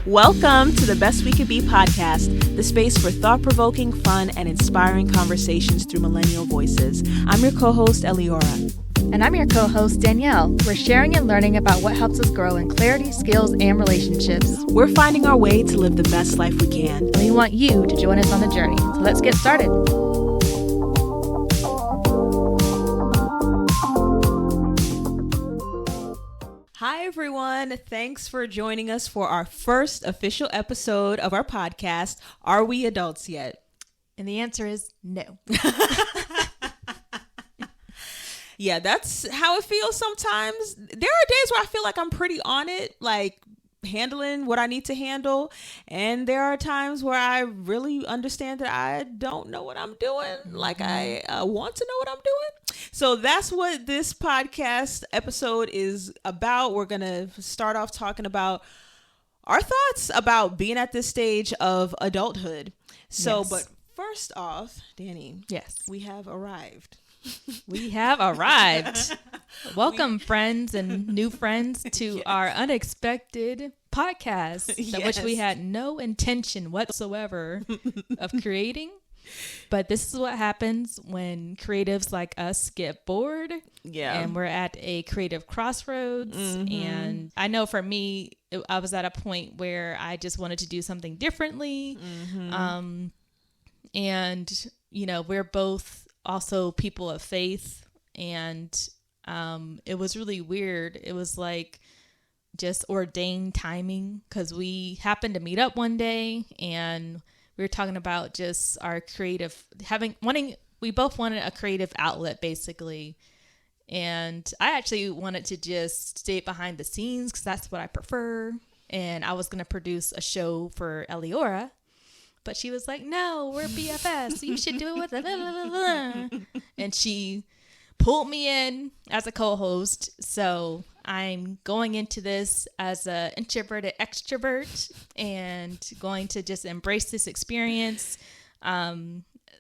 Welcome to the Best We Could Be podcast, the space for thought-provoking, fun, and inspiring conversations through millennial voices. I'm your co-host, Eliora. And I'm your co-host, Danielle. We're sharing and learning about what helps us grow in clarity, skills, and relationships. We're finding our way to live the best life we can. And we want you to join us on the journey. So let's get started. Hi, everyone. Thanks for joining us for our first official episode of our podcast, Are We Adults Yet? And the answer is no. Yeah, that's how it feels sometimes. There are days where I feel like I'm pretty on it, like handling what I need to handle. And there are times where I really understand that I don't know what I'm doing. Like I want to know what I'm doing. So that's what this podcast episode is about. We're going to start off talking about our thoughts about being at this stage of adulthood. So, Yes. But first off, Danny, Yes. we have arrived. We have arrived. Welcome, friends and new friends, to our unexpected podcast, which we had no intention whatsoever of creating. But this is what happens when creatives like us get bored. Yeah. And we're at a creative crossroads. And I know for me, I was at a point where I just wanted to do something differently. And, you know, we're both also people of faith, and it was really weird. It was like just ordained timing, because we happened to meet up one day and we were talking about just our creative we both wanted a creative outlet basically. And I actually wanted to just stay behind the scenes because that's what I prefer, and I was going to produce a show for Eliora. But she was like, no, we're BFFs. You should do it with blah, blah, blah, blah. And she pulled me in as a co-host. So I'm going into this as an introverted extrovert and going to just embrace this experience.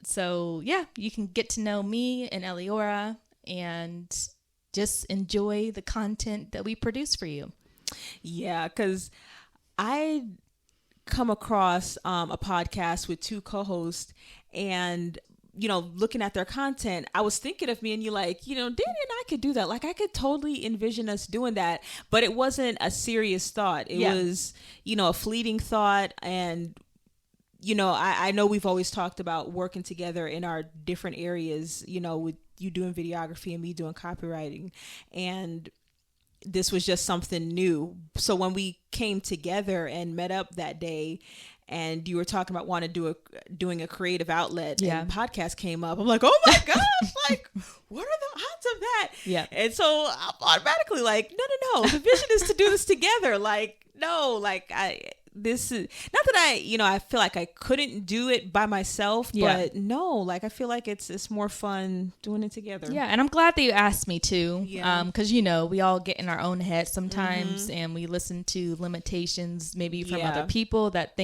So, yeah, you can get to know me and Eliora and just enjoy the content that we produce for you. Yeah, because I come across a podcast with two co-hosts, and you know, looking at their content, I was thinking of me and you, like, you know, Danny and I could do that. Like, I could totally envision us doing that, but it wasn't a serious thought. It was, you know, a fleeting thought. And you know, I know we've always talked about working together in our different areas, you know, with you doing videography and me doing copywriting, and this was just something new. So when we came together and met up that day, and you were talking about doing a creative outlet, and podcast came up, I'm like, oh my gosh, like, what are the odds of that? Yeah. And so I'm automatically like, no, the vision is to do this together. Like, no, like this is not that I feel like I couldn't do it by myself, but no, like I feel like it's more fun doing it together. Yeah. And I'm glad that you asked me to, because, you know, we all get in our own head sometimes, and we listen to limitations maybe from other people that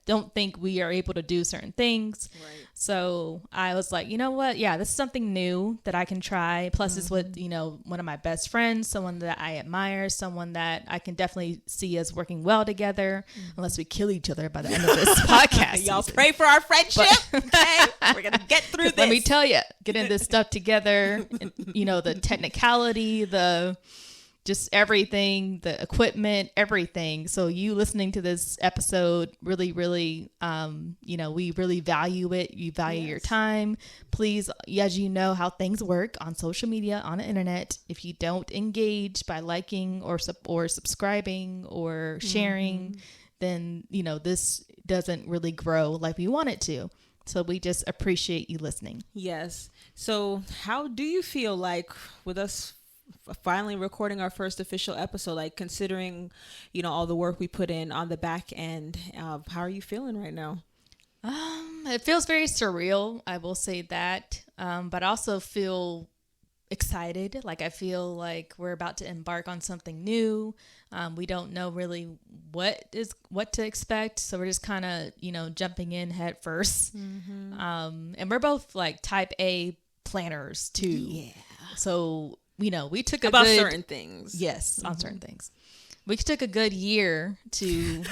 don't think we are able to do certain things. Right. So I was like, you know what? Yeah, this is something new that I can try. Plus it's with, you know, one of my best friends, someone that I admire, someone that I can definitely see us working well together, unless we kill each other by the end of this podcast. Y'all pray for our friendship. Okay. We're going to get through this. Let me tell you, getting this stuff together, and, you know, the technicality, just everything, the equipment, everything. So you listening to this episode really, really, you know, we really value it. You value your time. Please, as you know how things work on social media, on the internet, if you don't engage by liking or subscribing or sharing, then, you know, this doesn't really grow like we want it to. So we just appreciate you listening. Yes. So how do you feel like with us finally recording our first official episode, like considering, you know, all the work we put in on the back end? How are you feeling right now? It feels very surreal, I will say that, but I also feel excited. Like I feel like we're about to embark on something new. We don't know really what to expect, so we're just kind of, you know, jumping in head first. And we're both like type A planners too. So, you know, we took about certain things. Yes, on certain things. we took a good year to,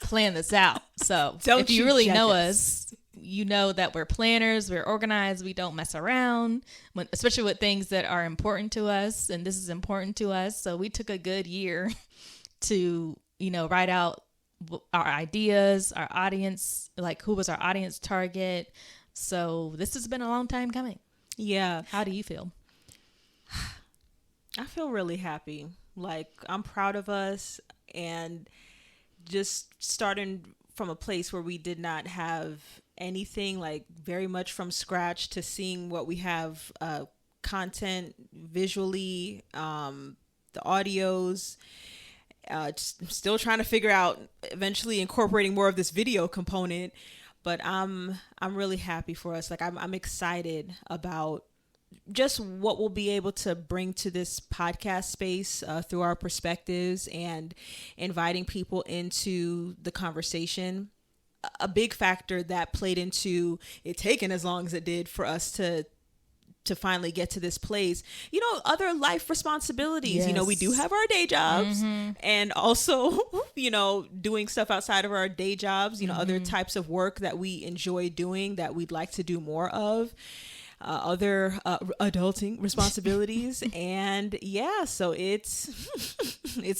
plan this out. So Don't if you you really judge know us. us, you know that we're planners, we're organized, we don't mess around, especially with things that are important to us. And this is important to us. So we took a good year to, write out our ideas, our audience, like who was our audience target. So this has been a long time coming. Yeah. How do you feel? I feel really happy. Like, I'm proud of us, and just starting from a place where we did not have anything, like very much from scratch, to seeing what we have, content visually, the audios, still trying to figure out eventually incorporating more of this video component, but I'm really happy for us. Like, I'm excited about just what we'll be able to bring to this podcast space, through our perspectives and inviting people into the conversation. A big factor that played into it taking as long as it did for us to finally get to this place, other life responsibilities. Yes. We do have our day jobs, Mm-hmm. and also, doing stuff outside of our day jobs, other types of work that we enjoy doing that we'd like to do more of. Other adulting responsibilities. And yeah, so it's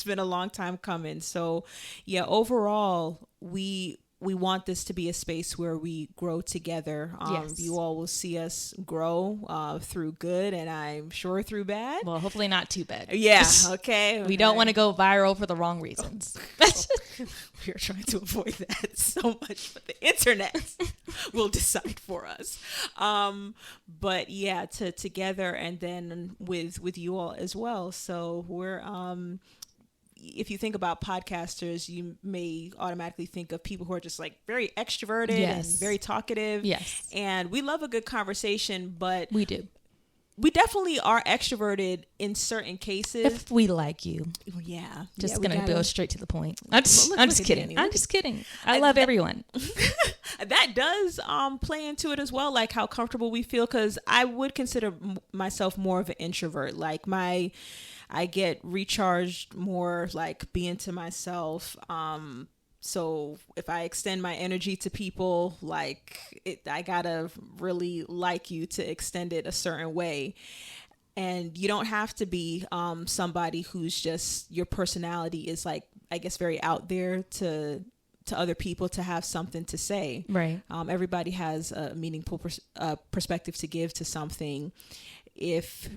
been a long time coming. So yeah, overall, we want this to be a space where we grow together. Yes. You all will see us grow through good, and I'm sure through bad. Well, hopefully not too bad. Yeah. Okay. We don't want to go viral for the wrong reasons. We are trying to avoid that so much, but the internet will decide for us. But yeah, together, and then with you all as well. So we're if you think about podcasters, you may automatically think of people who are just like very extroverted and very talkative. Yes. And we love a good conversation, but We do. we definitely are extroverted in certain cases. If we like you. Yeah. Just we going to gotta- go straight to the point. I'm just look at kidding. Danny. I'm Look just kidding. I love everyone. That does play into it as well, like how comfortable we feel, because I would consider myself more of an introvert. Like, I get recharged more like being to myself. So if I extend my energy to people, I gotta really like you to extend it a certain way. And you don't have to be somebody who's just, your personality is like, I guess, very out there to other people to have something to say. Right. Everybody has a meaningful perspective to give to something. If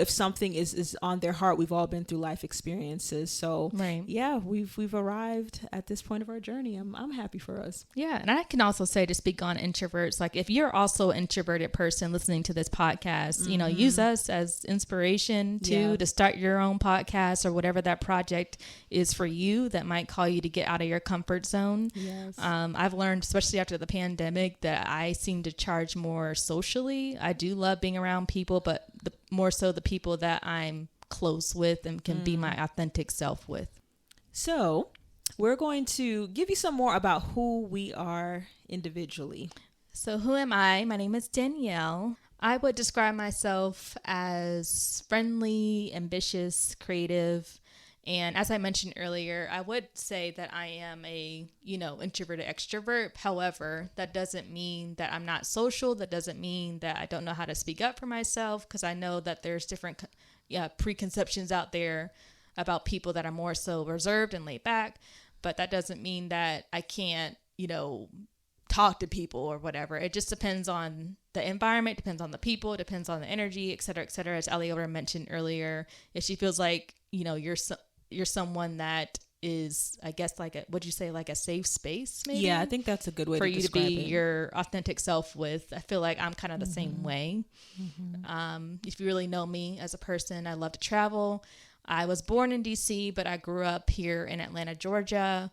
something is on their heart, we've all been through life experiences. So Right. yeah, we've arrived at this point of our journey. I'm happy for us. Yeah. And I can also say, to speak on introverts, like if you're also an introverted person listening to this podcast, use us as inspiration to start your own podcast or whatever that project is for you that might call you to get out of your comfort zone. Yes. I've learned, especially after the pandemic, that I seem to charge more socially. I do love being around people, but more so the people that I'm close with and can be my authentic self with. So we're going to give you some more about who we are individually. So who am I? My name is Danielle. I would describe myself as friendly, ambitious, creative. And as I mentioned earlier, I would say that I am a, introverted extrovert. However, that doesn't mean that I'm not social. That doesn't mean that I don't know how to speak up for myself, because I know that there's different preconceptions out there about people that are more so reserved and laid back. But that doesn't mean that I can't, talk to people or whatever. It just depends on the environment, depends on the people, depends on the energy, et cetera, as Eliora mentioned earlier. If she feels like, you're someone that is, I guess, like would you say like a safe space, maybe? Yeah, I think that's a good way for to you to describe be it. your authentic self with. I feel like I'm kind of the same way. If you really know me as a person, I love to travel. I was born in DC, but I grew up here in Atlanta, Georgia.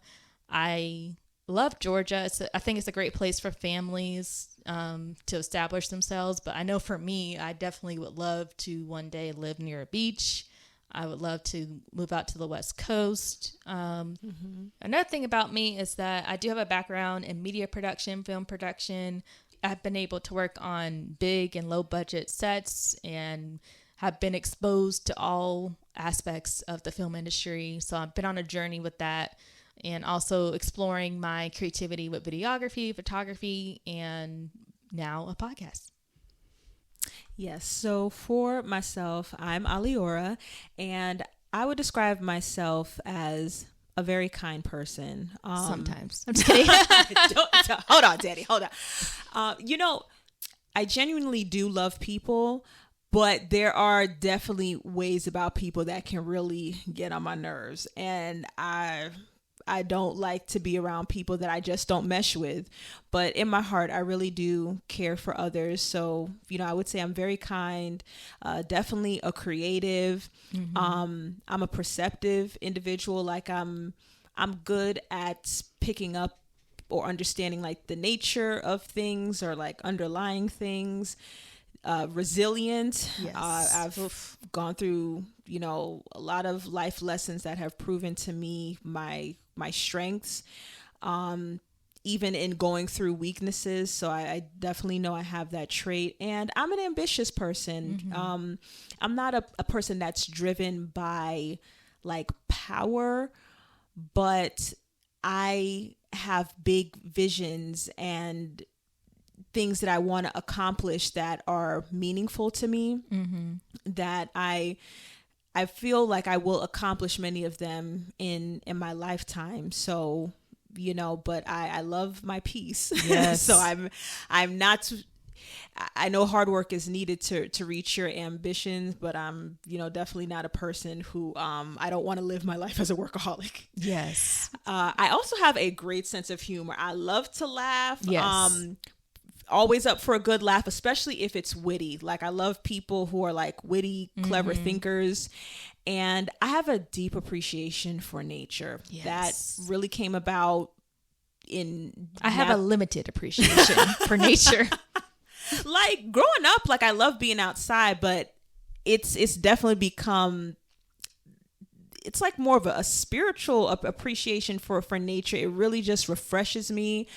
I love Georgia. I think it's a great place for families to establish themselves. But I know for me, I definitely would love to one day live near a beach. I would love to move out to the West Coast. Another thing about me is that I do have a background in media production, film production. I've been able to work on big and low budget sets and have been exposed to all aspects of the film industry. So I've been on a journey with that, and also exploring my creativity with videography, photography, and now a podcast. Yes. So for myself, I'm Aliora, and I would describe myself as a very kind person. Sometimes. I'm just kidding. Hold on, Daddy. Hold on. I genuinely do love people, but there are definitely ways about people that can really get on my nerves. And I don't like to be around people that I just don't mesh with. But in my heart, I really do care for others. So, I would say I'm very kind, definitely a creative. I'm a perceptive individual. Like I'm good at picking up or understanding like the nature of things or like underlying things. Resilient. Yes. I've gone through, a lot of life lessons that have proven to me my strengths, even in going through weaknesses. So I definitely know I have that trait, and I'm an ambitious person. I'm not a person that's driven by like power, but I have big visions and things that I want to accomplish that are meaningful to me, that I feel like I will accomplish many of them in my lifetime. So, but I love my peace. Yes. So I'm not, I know hard work is needed to reach your ambitions, but I'm, definitely not a person who, I don't want to live my life as a workaholic. Yes. I also have a great sense of humor. I love to laugh. Yes. Always up for a good laugh, especially if it's witty. Like I love people who are like witty, clever thinkers. And I have a deep appreciation for nature. Yes. That really came about I have a limited appreciation for nature. Like growing up, like I love being outside, but it's definitely become, it's like more of a spiritual appreciation for nature. It really just refreshes me.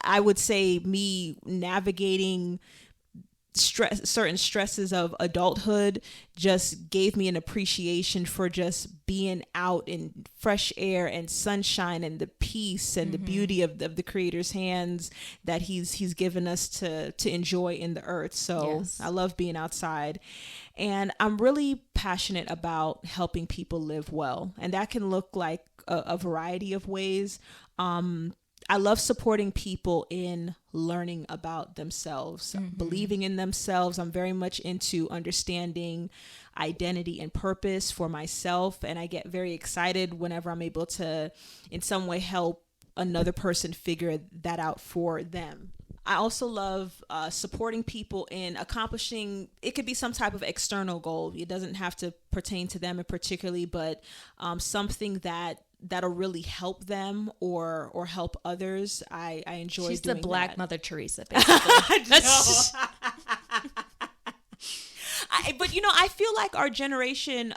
I would say me navigating certain stresses of adulthood just gave me an appreciation for just being out in fresh air and sunshine and the peace and the beauty of the Creator's hands that he's given us to enjoy in the earth. So yes. I love being outside, and I'm really passionate about helping people live well, and that can look like a variety of ways. I love supporting people in learning about themselves, believing in themselves. I'm very much into understanding identity and purpose for myself. And I get very excited whenever I'm able to, in some way, help another person figure that out for them. I also love supporting people in accomplishing, it could be some type of external goal. It doesn't have to pertain to them in particularly, but something that'll really help them or help others. I enjoy She's doing the Black that. Mother Teresa, basically. But I feel like our generation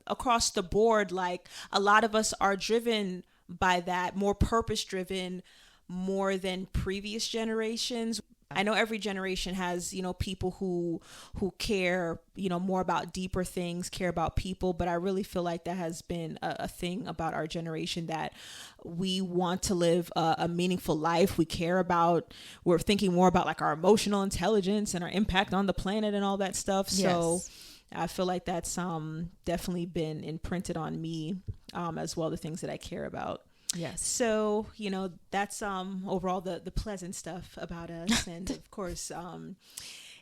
across the board, like a lot of us are driven by that, more purpose driven, more than previous generations. I know every generation has, people who care, more about deeper things, care about people. But I really feel like that has been a thing about our generation, that we want to live a meaningful life. We're thinking more about like our emotional intelligence and our impact on the planet and all that stuff. Yes. So I feel like that's definitely been imprinted on me as well, the things that I care about. Yes. So, that's overall the pleasant stuff about us. And of course,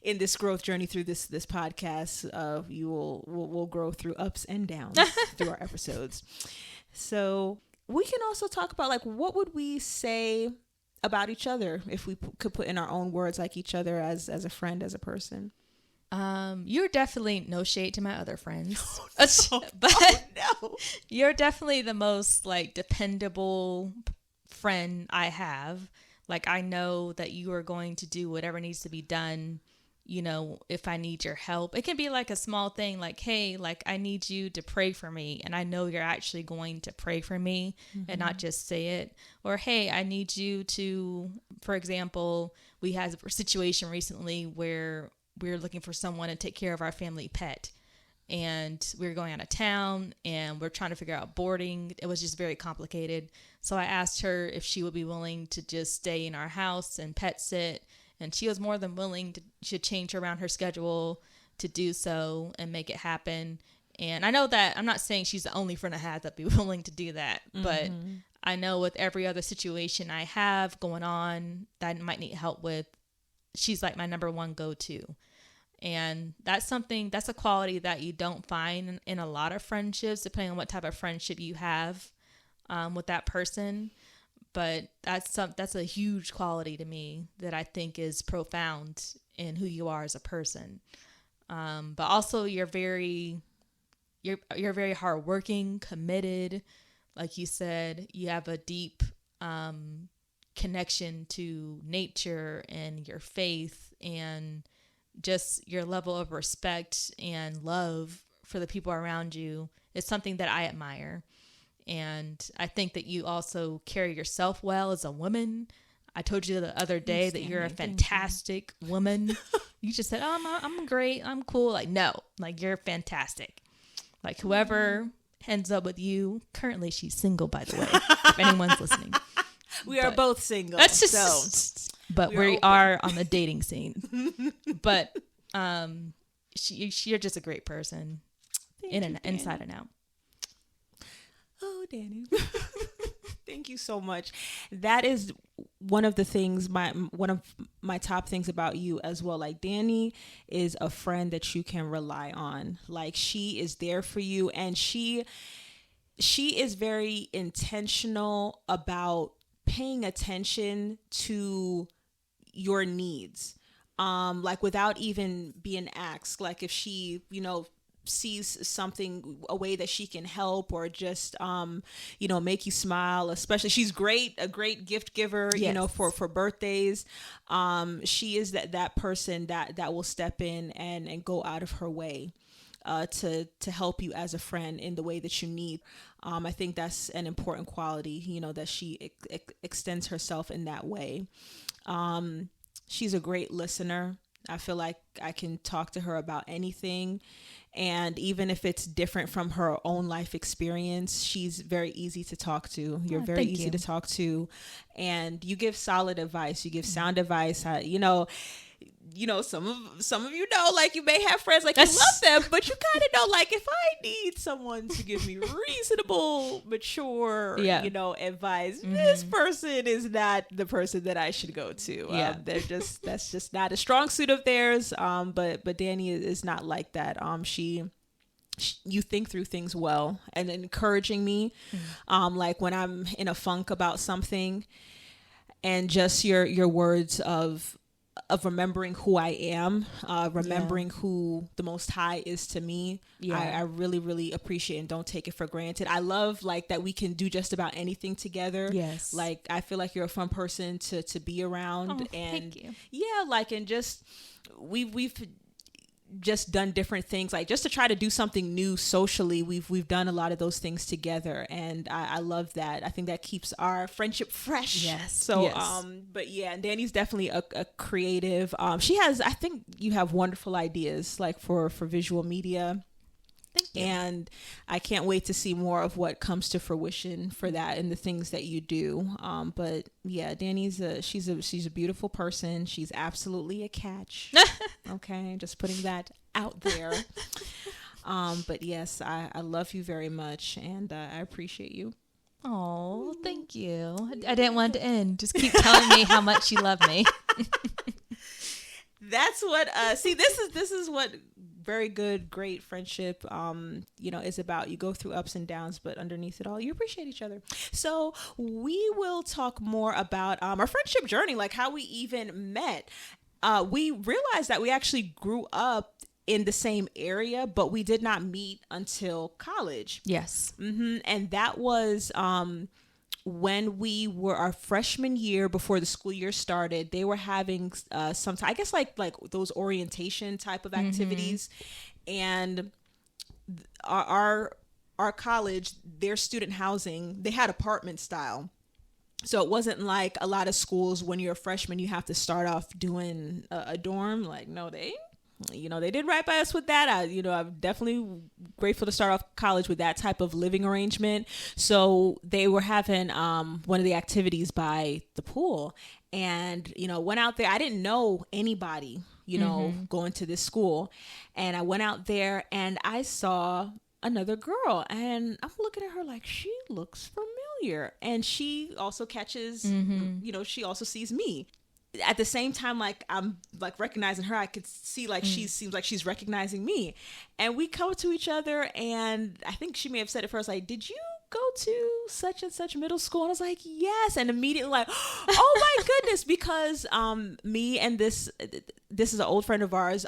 in this growth journey through this podcast, we'll grow through ups and downs through our episodes. So we can also talk about like, what would we say about each other if we could put in our own words, like each other as a friend, as a person? You're definitely, no shade to my other friends, but you're definitely the most like dependable friend I have. Like, I know that you are going to do whatever needs to be done. If I need your help, it can be like a small thing, like, hey, like I need you to pray for me. And I know you're actually going to pray for me and not just say it. Or, hey, I need you to, for example, we had a situation recently where we were looking for someone to take care of our family pet. And we were going out of town and we're trying to figure out boarding. It was just very complicated. So I asked her if she would be willing to just stay in our house and pet sit. And she was more than willing to change around her schedule to do so and make it happen. And I know that I'm not saying she's the only friend I had that'd be willing to do that, but I know with every other situation I have going on that I might need help with, she's like my number one go-to. And that's a quality that you don't find in a lot of friendships, depending on what type of friendship you have with that person. But that's a huge quality to me that I think is profound in who you are as a person. But also you're very hardworking, committed. Like you said, you have a deep connection to nature and your faith and just your level of respect and love for the people around you is something that I admire. And I think that you also carry yourself well as a woman. I told you the other day that you're a fantastic woman. You just said, oh, I'm great. I'm cool. Like, no, like you're fantastic. Like whoever ends up with you, currently she's single, by the way, if anyone's listening. We are both single. That's just, but we are on the dating scene. But you're just a great person, inside and out. Oh, Danny. Thank you so much. That is one of the things, one of my top things about you as well. Like, Danny is a friend that you can rely on. Like, she is there for you, and she is very intentional about paying attention to your needs. Like, without even being asked, like if she, sees something, a way that she can help or just make you smile. Especially, she's a great gift giver. Yes. For birthdays. She is that person that will step in and go out of her way to help you as a friend in the way that you need. I think that's an important quality, that she extends herself in that way. She's a great listener. I feel like I can talk to her about anything. And even if it's different from her own life experience, she's very easy to talk to. You're very easy to talk to. And you give solid advice. You give sound advice. Some of like you may have friends like you love them, but you kind of know, like, if I need someone to give me reasonable, mature, advice, this person is not the person that I should go to. That's just not a strong suit of theirs. But Danny is not like that. You think through things well and encouraging me. Like when I'm in a funk about something, and just your words of remembering who I am, remembering who the Most High is to me. I really, really appreciate and don't take it for granted. I love like that we can do just about anything together. Yes. Like, I feel like you're a fun person to be around. Oh, and thank you. Yeah, like, and just we've just done different things, like just to try to do something new socially. We've done a lot of those things together, and I love that. I think that keeps our friendship fresh. Yes. So yes. But yeah, and Danny's definitely a creative. I think you have wonderful ideas, like for visual media. Thank you. And I can't wait to see more of what comes to fruition for that and the things that you do. But yeah, Danny's she's a beautiful person. She's absolutely a catch. Okay, just putting that out there. But yes, I love you very much, and I appreciate you. Oh, thank you. I didn't want it to end. Just keep telling me how much you love me. That's what this is what very good, great friendship is about. You go through ups and downs, but underneath it all, you appreciate each other. So we will talk more about our friendship journey, like how we even met. We realized that we actually grew up in the same area, but we did not meet until college. Yes. And that was when we were our freshman year, before the school year started. They were having some, I guess, like those orientation type of activities. And our college, their student housing, they had apartment style. So it wasn't like a lot of schools, when you're a freshman, you have to start off doing a dorm. Like, no, they they did right by us with that. I'm definitely grateful to start off college with that type of living arrangement. So they were having one of the activities by the pool, and went out there. I didn't know anybody, going to this school, and I went out there and I saw another girl, and I'm looking at her like, she looks familiar, and she also catches, she also sees me. At the same time, like, I'm like recognizing her, I could see like she seems like she's recognizing me, and we come to each other, and I think she may have said it first, like, did you go to such and such middle school? And I was like, yes. And immediately like, oh my goodness, because me and this is an old friend of ours,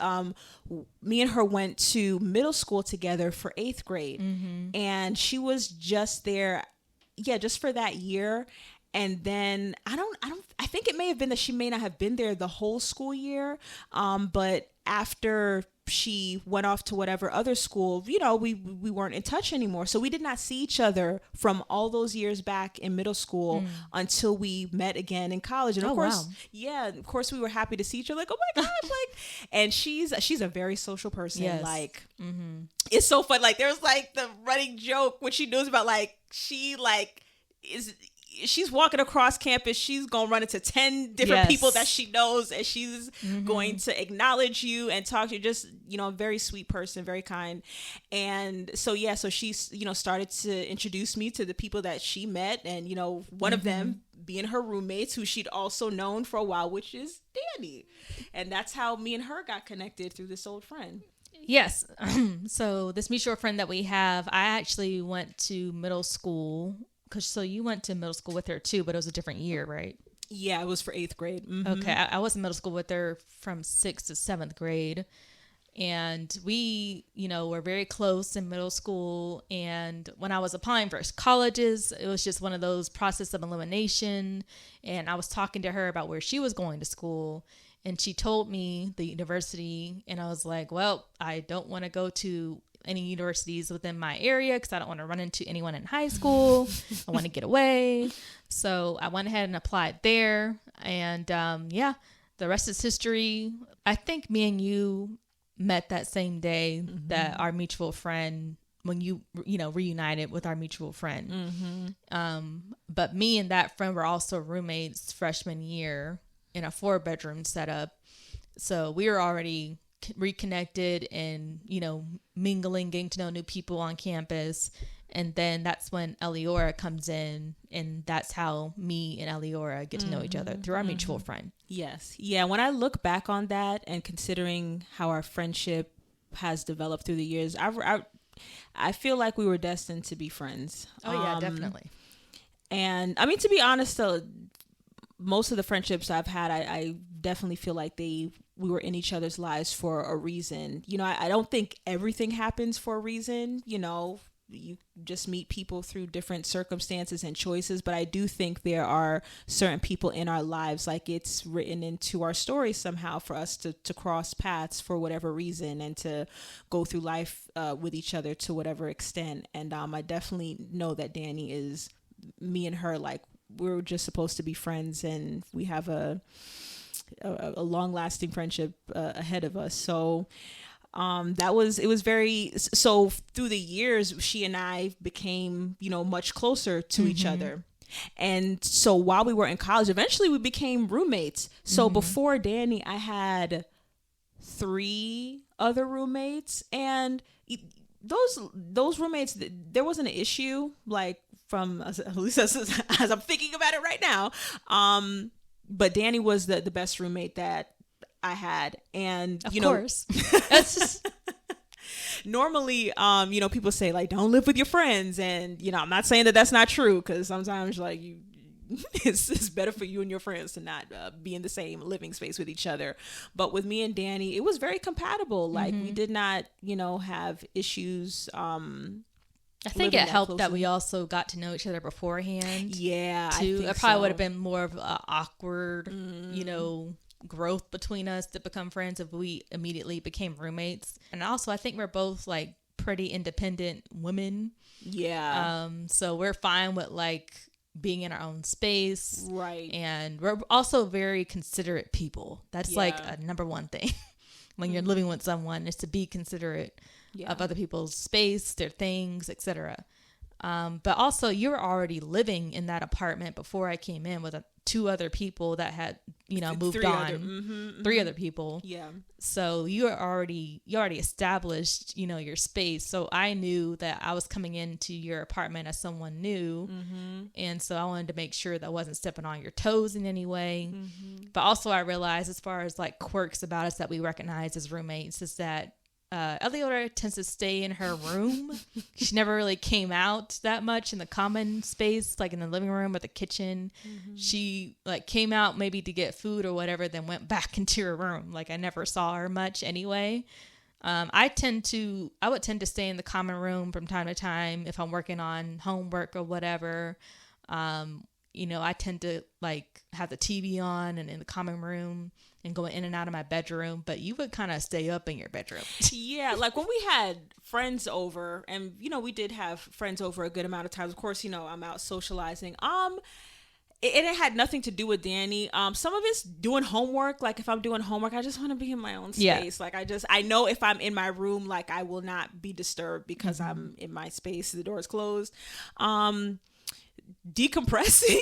me and her went to middle school together for 8th grade, and she was just there just for that year. And then I think it may have been that she may not have been there the whole school year. But after she went off to whatever other school, we weren't in touch anymore. So we did not see each other from all those years back in middle school until we met again in college. And of course we were happy to see each other. Like, oh my gosh, like, and she's a very social person. Yes. Like, it's so fun. Like, there's like the running joke when she knows about, like, she's walking across campus, she's gonna run into 10 different people that she knows, and she's going to acknowledge you and talk to you. Just, a very sweet person, very kind. And so she started to introduce me to the people that she met, and one of them being her roommates, who she'd also known for a while, which is Danny. And that's how me and her got connected, through this old friend. Yes. So this mutual friend that we have, I actually went to middle school. So you went to middle school with her too, but it was a different year, right? Yeah, it was for 8th grade. Okay, I was in middle school with her from 6th to 7th grade. And we, were very close in middle school. And when I was applying for colleges, it was just one of those process of elimination. And I was talking to her about where she was going to school. And she told me the university. And I was like, well, I don't want to go to any universities within my area because I don't want to run into anyone in high school. I want to get away. So I went ahead and applied there. And the rest is history. I think me and you met that same day that our mutual friend, when you reunited with our mutual friend. But me and that friend were also roommates freshman year in a 4-bedroom setup. So we were already reconnected and, mingling, getting to know new people on campus. And then that's when Eliora comes in, and that's how me and Eliora get to know each other, through our mutual friend. Yes. Yeah. When I look back on that, and considering how our friendship has developed through the years, I feel like we were destined to be friends. Oh yeah, definitely. And I mean, to be honest, though, most of the friendships I've had, I definitely feel like we were in each other's lives for a reason. I don't think everything happens for a reason. You just meet people through different circumstances and choices. But I do think there are certain people in our lives, like it's written into our story somehow, for us to cross paths for whatever reason, and to go through life with each other to whatever extent. And I definitely know that Danny is, me and her, like, we're just supposed to be friends, and we have a long-lasting friendship ahead of us. So it was very, so through the years, she and I became, much closer to each other. And so while we were in college, eventually we became roommates. So before Danny, I had 3 other roommates, and those roommates, there wasn't an issue, like, from, at least as I'm thinking about it right now. But Danny was the best roommate that I had. And, of course. Normally, people say, like, don't live with your friends. And, I'm not saying that that's not true, because sometimes, like, it's better for you and your friends to not be in the same living space with each other. But with me and Danny, it was very compatible. Like, we did not, have issues. I think it helped that we also got to know each other beforehand. Yeah, too. It probably would have been more of an awkward, growth between us to become friends if we immediately became roommates. And also, I think we're both, like, pretty independent women. Yeah. So we're fine with, like, being in our own space. Right. And we're also very considerate people. That's like a number one thing. when you're living with someone is to be considerate of other people's space, their things, etc. But also, you were already living in that apartment before I came in with two other people that had, moved on. Three other people. Yeah. So you already established, your space. So I knew that I was coming into your apartment as someone new. And so I wanted to make sure that I wasn't stepping on your toes in any way. But also I realized, as far as like quirks about us that we recognize as roommates, is that Eleonora tends to stay in her room. She never really came out that much in the common space, like in the living room or the kitchen. She like came out maybe to get food or whatever, then went back into her room. Like I never saw her much anyway. I would tend to stay in the common room from time to time if I'm working on homework or whatever. I tend to like have the TV on and in the common room and going in and out of my bedroom, but you would kind of stay up in your bedroom. Yeah, like when we had friends over, and we did have friends over a good amount of times. Of course, I'm out socializing. It had nothing to do with Danny. Some of it's doing homework. Like if I'm doing homework, I just want to be in my own space. Like I know if I'm in my room, like I will not be disturbed because I'm in my space. The door is closed. Decompressing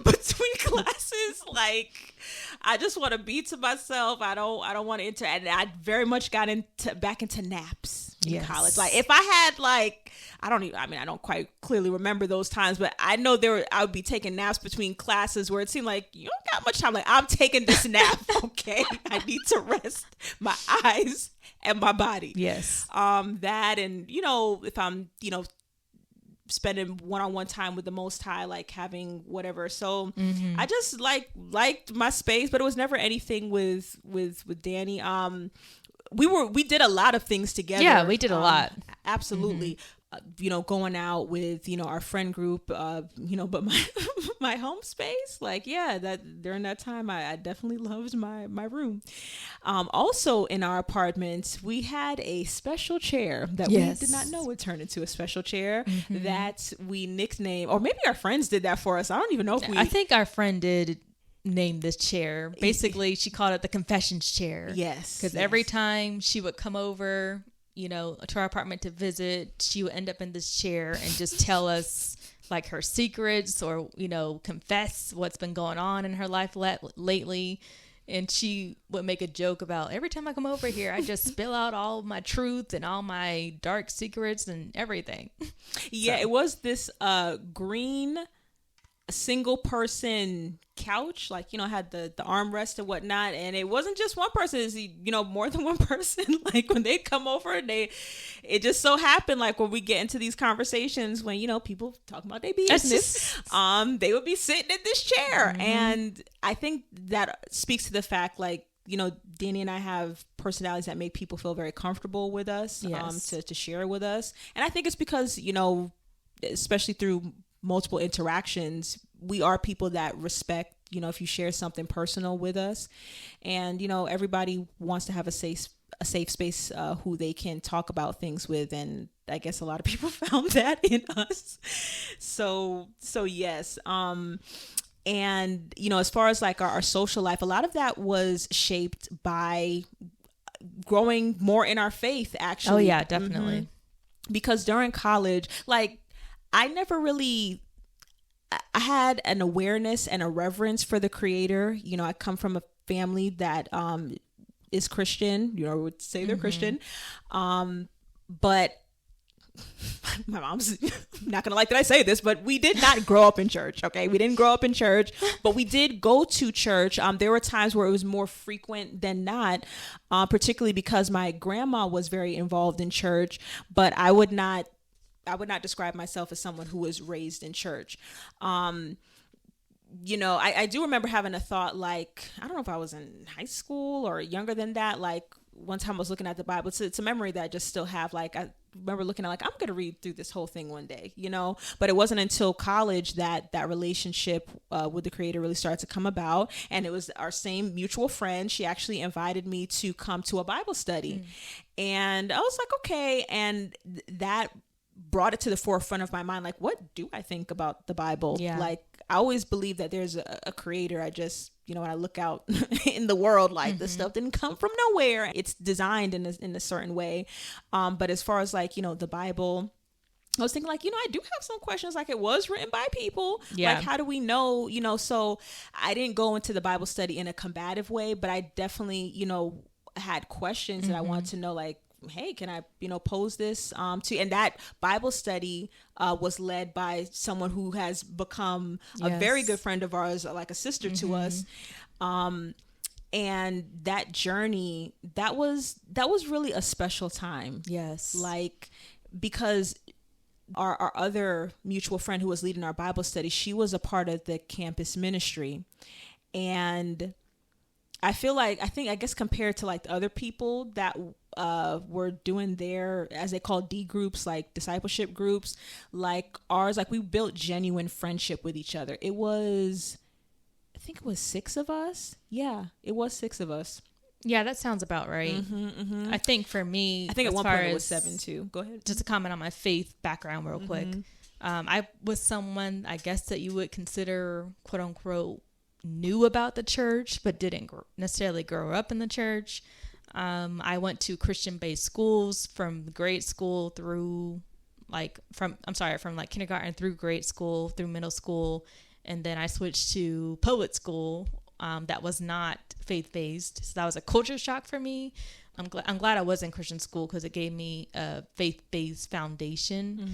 between classes, like I just want to be to myself. I don't want to and I very much got back into naps in college. Like if I had like I don't quite clearly remember those times, but I know I would be taking naps between classes where it seemed like you don't got much time. Like I'm taking this nap, okay? I need to rest my eyes and my body. That, and if I'm spending one-on-one time with the Most High, like having whatever. So I just liked my space, but it was never anything with Danny. We did a lot of things together. Yeah, we did a lot. Absolutely. Going out with, our friend group, but my home space, like, that during that time, I definitely loved my room. Also in our apartment, we had a special chair that we did not know would turn into a special chair that we nicknamed, or maybe our friends did that for us. I don't even know if I think our friend did name this chair. Basically, she called it the confessions chair. Yes. Because every time she would come over, to our apartment to visit, she would end up in this chair and just tell us like her secrets or, confess what's been going on in her life lately. And she would make a joke about every time I come over here, I just spill out all of my truth and all my dark secrets and everything. Yeah, so. It was this green single person couch, like had the armrest and whatnot, and it wasn't just one person, it's more than one person. Like when they come over, it just so happened, like when we get into these conversations when people talk about their business, they would be sitting in this chair. And I think that speaks to the fact, like, Danny and I have personalities that make people feel very comfortable with us, to share with us. And I think it's because especially through multiple interactions, we are people that respect, if you share something personal with us, and everybody wants to have a safe space who they can talk about things with, and I guess a lot of people found that in us. So yes. And as far as like our social life, a lot of that was shaped by growing more in our faith, actually. Oh yeah, definitely. Because during college, like, I had an awareness and a reverence for the Creator. I come from a family that is Christian, would say they're Christian. But my mom's not going to like that I say this, but we did not grow up in church. Okay. We didn't grow up in church, but we did go to church. There were times where it was more frequent than not, particularly because my grandma was very involved in church, but I would not describe myself as someone who was raised in church. I do remember having a thought, like, I don't know if I was in high school or younger than that. Like one time I was looking at the Bible. It's a memory that I just still have. Like I remember looking at, like, I'm going to read through this whole thing one day, but it wasn't until college that relationship with the Creator really started to come about. And it was our same mutual friend. She actually invited me to come to a Bible study. And I was like, okay. And that brought it to the forefront of my mind. Like, what do I think about the Bible? Yeah. Like, I always believe that there's a creator. I just, when I look out in the world, like this stuff didn't come from nowhere. It's designed in a certain way. But as far as like, the Bible, I was thinking like, I do have some questions, like it was written by people. Yeah. Like, how do we know, so I didn't go into the Bible study in a combative way, but I definitely, had questions that I wanted to know, like, hey, can I, pose this to, and that Bible study was led by someone who has become a very good friend of ours, like a sister to us. And that journey, that was really a special time. Yes. Like, because our other mutual friend who was leading our Bible study, she was a part of the campus ministry. And I feel like, I guess compared to like the other people that were doing their, as they call D groups, like discipleship groups, like ours, like we built genuine friendship with each other. It was, I think it was 6 of us. Yeah, it was 6 of us. Yeah, that sounds about right. I think for me, I think at one point it was 7 too. Go ahead. Just to comment on my faith background real quick. I was someone, I guess, that you would consider, quote unquote, knew about the church, but didn't necessarily grow up in the church. I went to Christian-based schools from grade school through from kindergarten through grade school, through middle school. And then I switched to public school that was not faith-based. So that was a culture shock for me. I'm glad I was in Christian school because it gave me a faith-based foundation.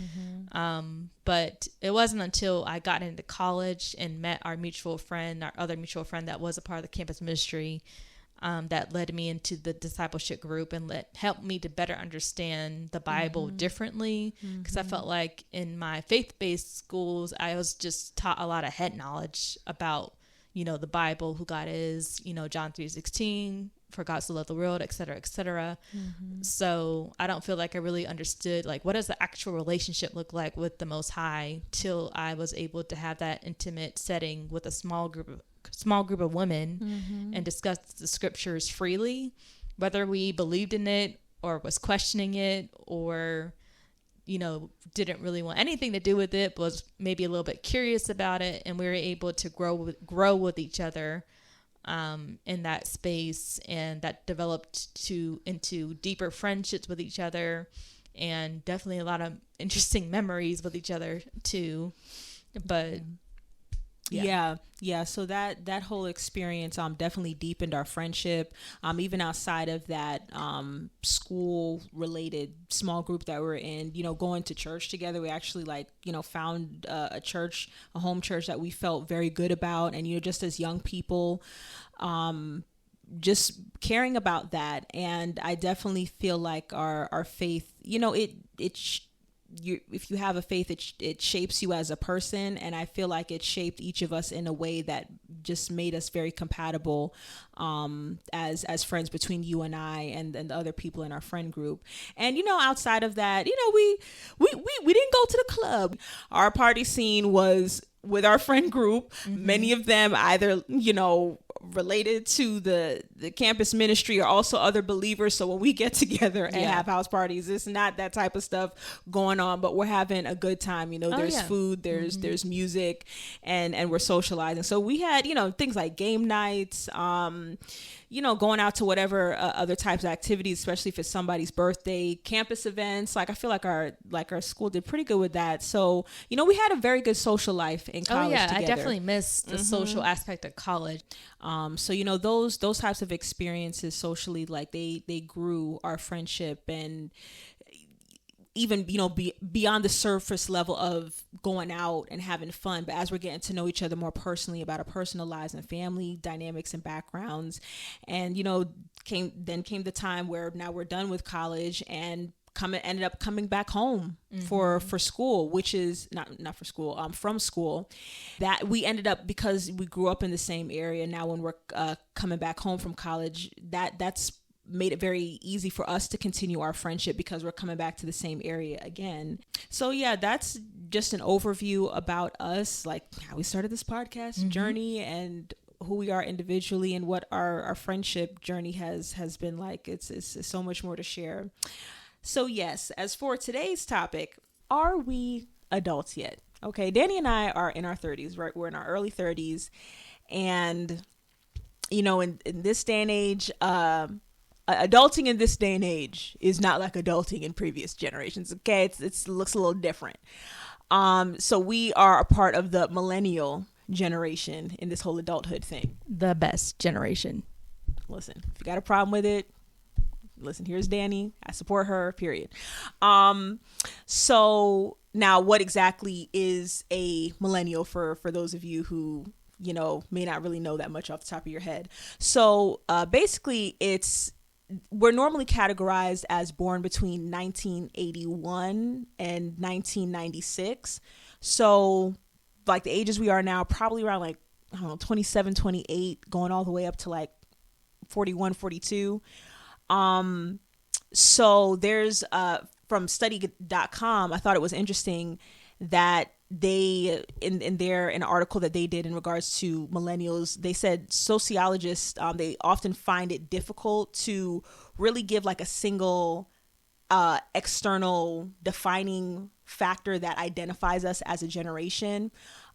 But it wasn't until I got into college and met our other mutual friend that was a part of the campus ministry that led me into the discipleship group and helped me to better understand the Bible differently. Because I felt like in my faith-based schools, I was just taught a lot of head knowledge about, the Bible, who God is, John 3:16, for God so loved the world, et cetera, et cetera. So I don't feel like I really understood, like, what does the actual relationship look like with the Most High till I was able to have that intimate setting with a small group of women and discuss the scriptures freely, whether we believed in it or was questioning it or, didn't really want anything to do with it, but was maybe a little bit curious about it. And we were able to grow with each other in that space, and that developed into deeper friendships with each other, and definitely a lot of interesting memories with each other too. But yeah. So that whole experience definitely deepened our friendship. Even outside of that school related small group that we're in, going to church together, we actually found a home church that we felt very good about. And just as young people, just caring about that. And I definitely feel like our faith, if you have a faith, it shapes you as a person. And I feel like it shaped each of us in a way that just made us very compatible as friends between you and I and the other people in our friend group. And, outside of that, we didn't go to the club. Our party scene was with our friend group, many of them either, related to the campus ministry or also other believers. So when we get together and have house parties, it's not that type of stuff going on, but we're having a good time. There's food, there's music, and we're socializing. So we had, things like game nights, going out to whatever other types of activities, especially if it's somebody's birthday, campus events. Like I feel like our school did pretty good with that. So, we had a very good social life in college together. I definitely missed the social aspect of college. So, those types of experiences socially, like they grew our friendship, and even, beyond the surface level of going out and having fun. But as we're getting to know each other more personally about our personal lives and family dynamics and backgrounds, and, came the time where now we're done with college and ended up coming back home for school, which is not for school, from school. That we ended up, because we grew up in the same area. Now when we're coming back home from college, that's made it very easy for us to continue our friendship because we're coming back to the same area again. So yeah, that's just an overview about us, like how we started this podcast journey and who we are individually and what our friendship journey has been like. It's so much more to share. So yes, as for today's topic, are we adults yet? Okay, Danny and I are in our 30s, right? We're in our early 30s. And, in this day and age, adulting in this day and age is not like adulting in previous generations. Okay, it looks a little different. So we are a part of the millennial generation in this whole adulthood thing. The best generation. Listen, if you got a problem with it, listen, here's Danny. I support her, period. So now what exactly is a millennial for those of you who, may not really know that much off the top of your head? So basically we're normally categorized as born between 1981 and 1996. So like the ages we are now, probably around like, I don't know, 27, 28, going all the way up to like 41, 42. So there's from study.com, I thought it was interesting that they in an article that they did in regards to millennials, they said sociologists, they often find it difficult to really give like a single external defining factor that identifies us as a generation.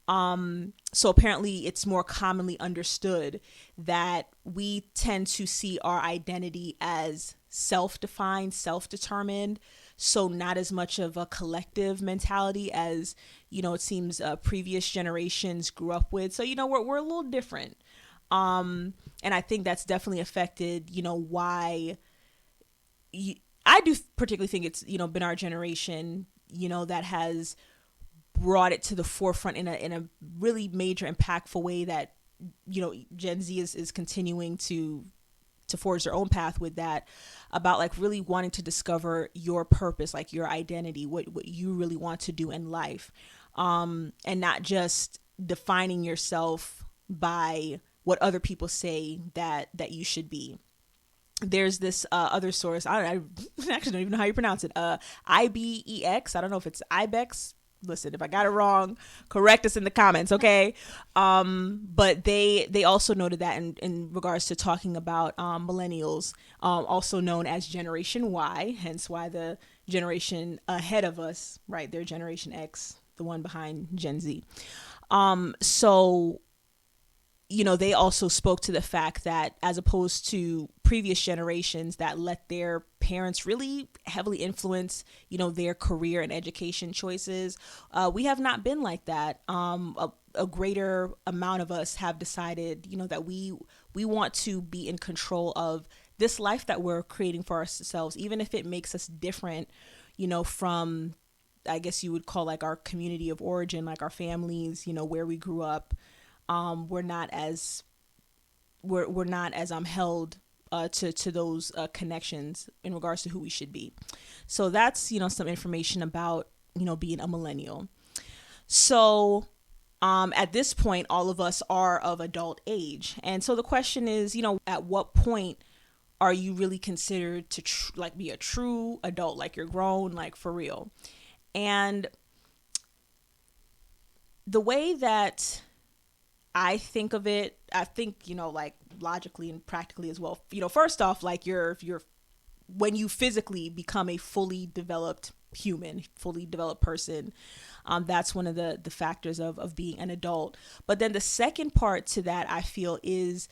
So apparently it's more commonly understood that we tend to see our identity as self-defined, self-determined. So not as much of a collective mentality as, it seems previous generations grew up with. So, we're a little different. And I think that's definitely affected, why I do particularly think it's, been our generation, that has brought it to the forefront in a really major, impactful way that, Gen Z is continuing to forge their own path with that, about like really wanting to discover your purpose, like your identity, what you really want to do in life, and not just defining yourself by what other people say that you should be. There's this other source, I actually don't even know how you pronounce it, IBEX, I don't know if it's IBEX. Listen, if I got it wrong, correct us in the comments, okay? But they also noted that in regards to talking about millennials, also known as Generation Y, hence why the generation ahead of us, right? They're Generation X, the one behind Gen Z. So, they also spoke to the fact that as opposed to previous generations that let their parents really heavily influence, their career and education choices, we have not been like that. A greater amount of us have decided, that we want to be in control of this life that we're creating for ourselves, even if it makes us different, from, I guess you would call like our community of origin, like our families, where we grew up. We're not as held to those connections in regards to who we should be. So that's some information about being a millennial. So at this point, all of us are of adult age, and so the question is, at what point are you really considered to be a true adult, like you're grown, like for real? And the way that I think of it, I think, like logically and practically as well. First off, like you're when you physically become a fully developed human, fully developed person, that's one of the factors of being an adult. But then the second part to that, I feel, is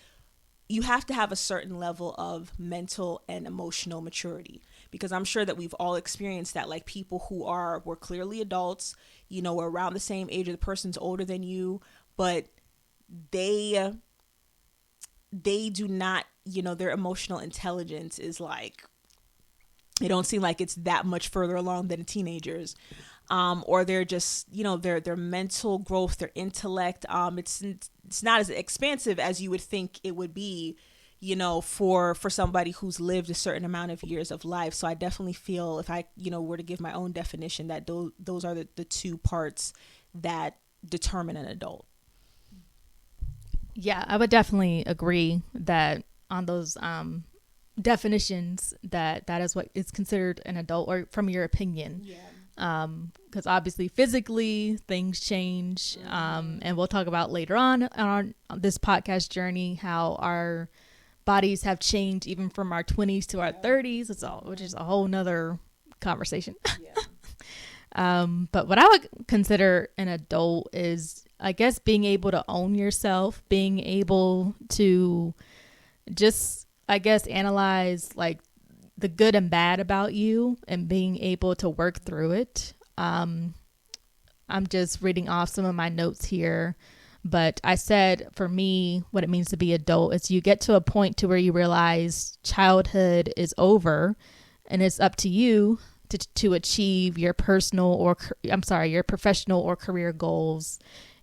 you have to have a certain level of mental and emotional maturity, because I'm sure that we've all experienced that, like people who were clearly adults, were around the same age, or the person's older than you, but they do not, their emotional intelligence is like, it don't seem like it's that much further along than teenagers, or they're just, their mental growth, their intellect, it's not as expansive as you would think it would be, for somebody who's lived a certain amount of years of life. So I definitely feel, if I, were to give my own definition, that those are the two parts that determine an adult. Yeah, I would definitely agree that on those definitions that is what is considered an adult, or from your opinion. Yeah. Because obviously physically things change, and we'll talk about later on this podcast journey how our bodies have changed even from our 20s to our 30s. Which is a whole nother conversation. Yeah. But what I would consider an adult is, I guess, being able to own yourself, being able to just, I guess, analyze like the good and bad about you and being able to work through it. I'm just reading off some of my notes here, but I said for me, what it means to be adult is you get to a point to where you realize childhood is over and it's up to you to achieve your your professional or career goals.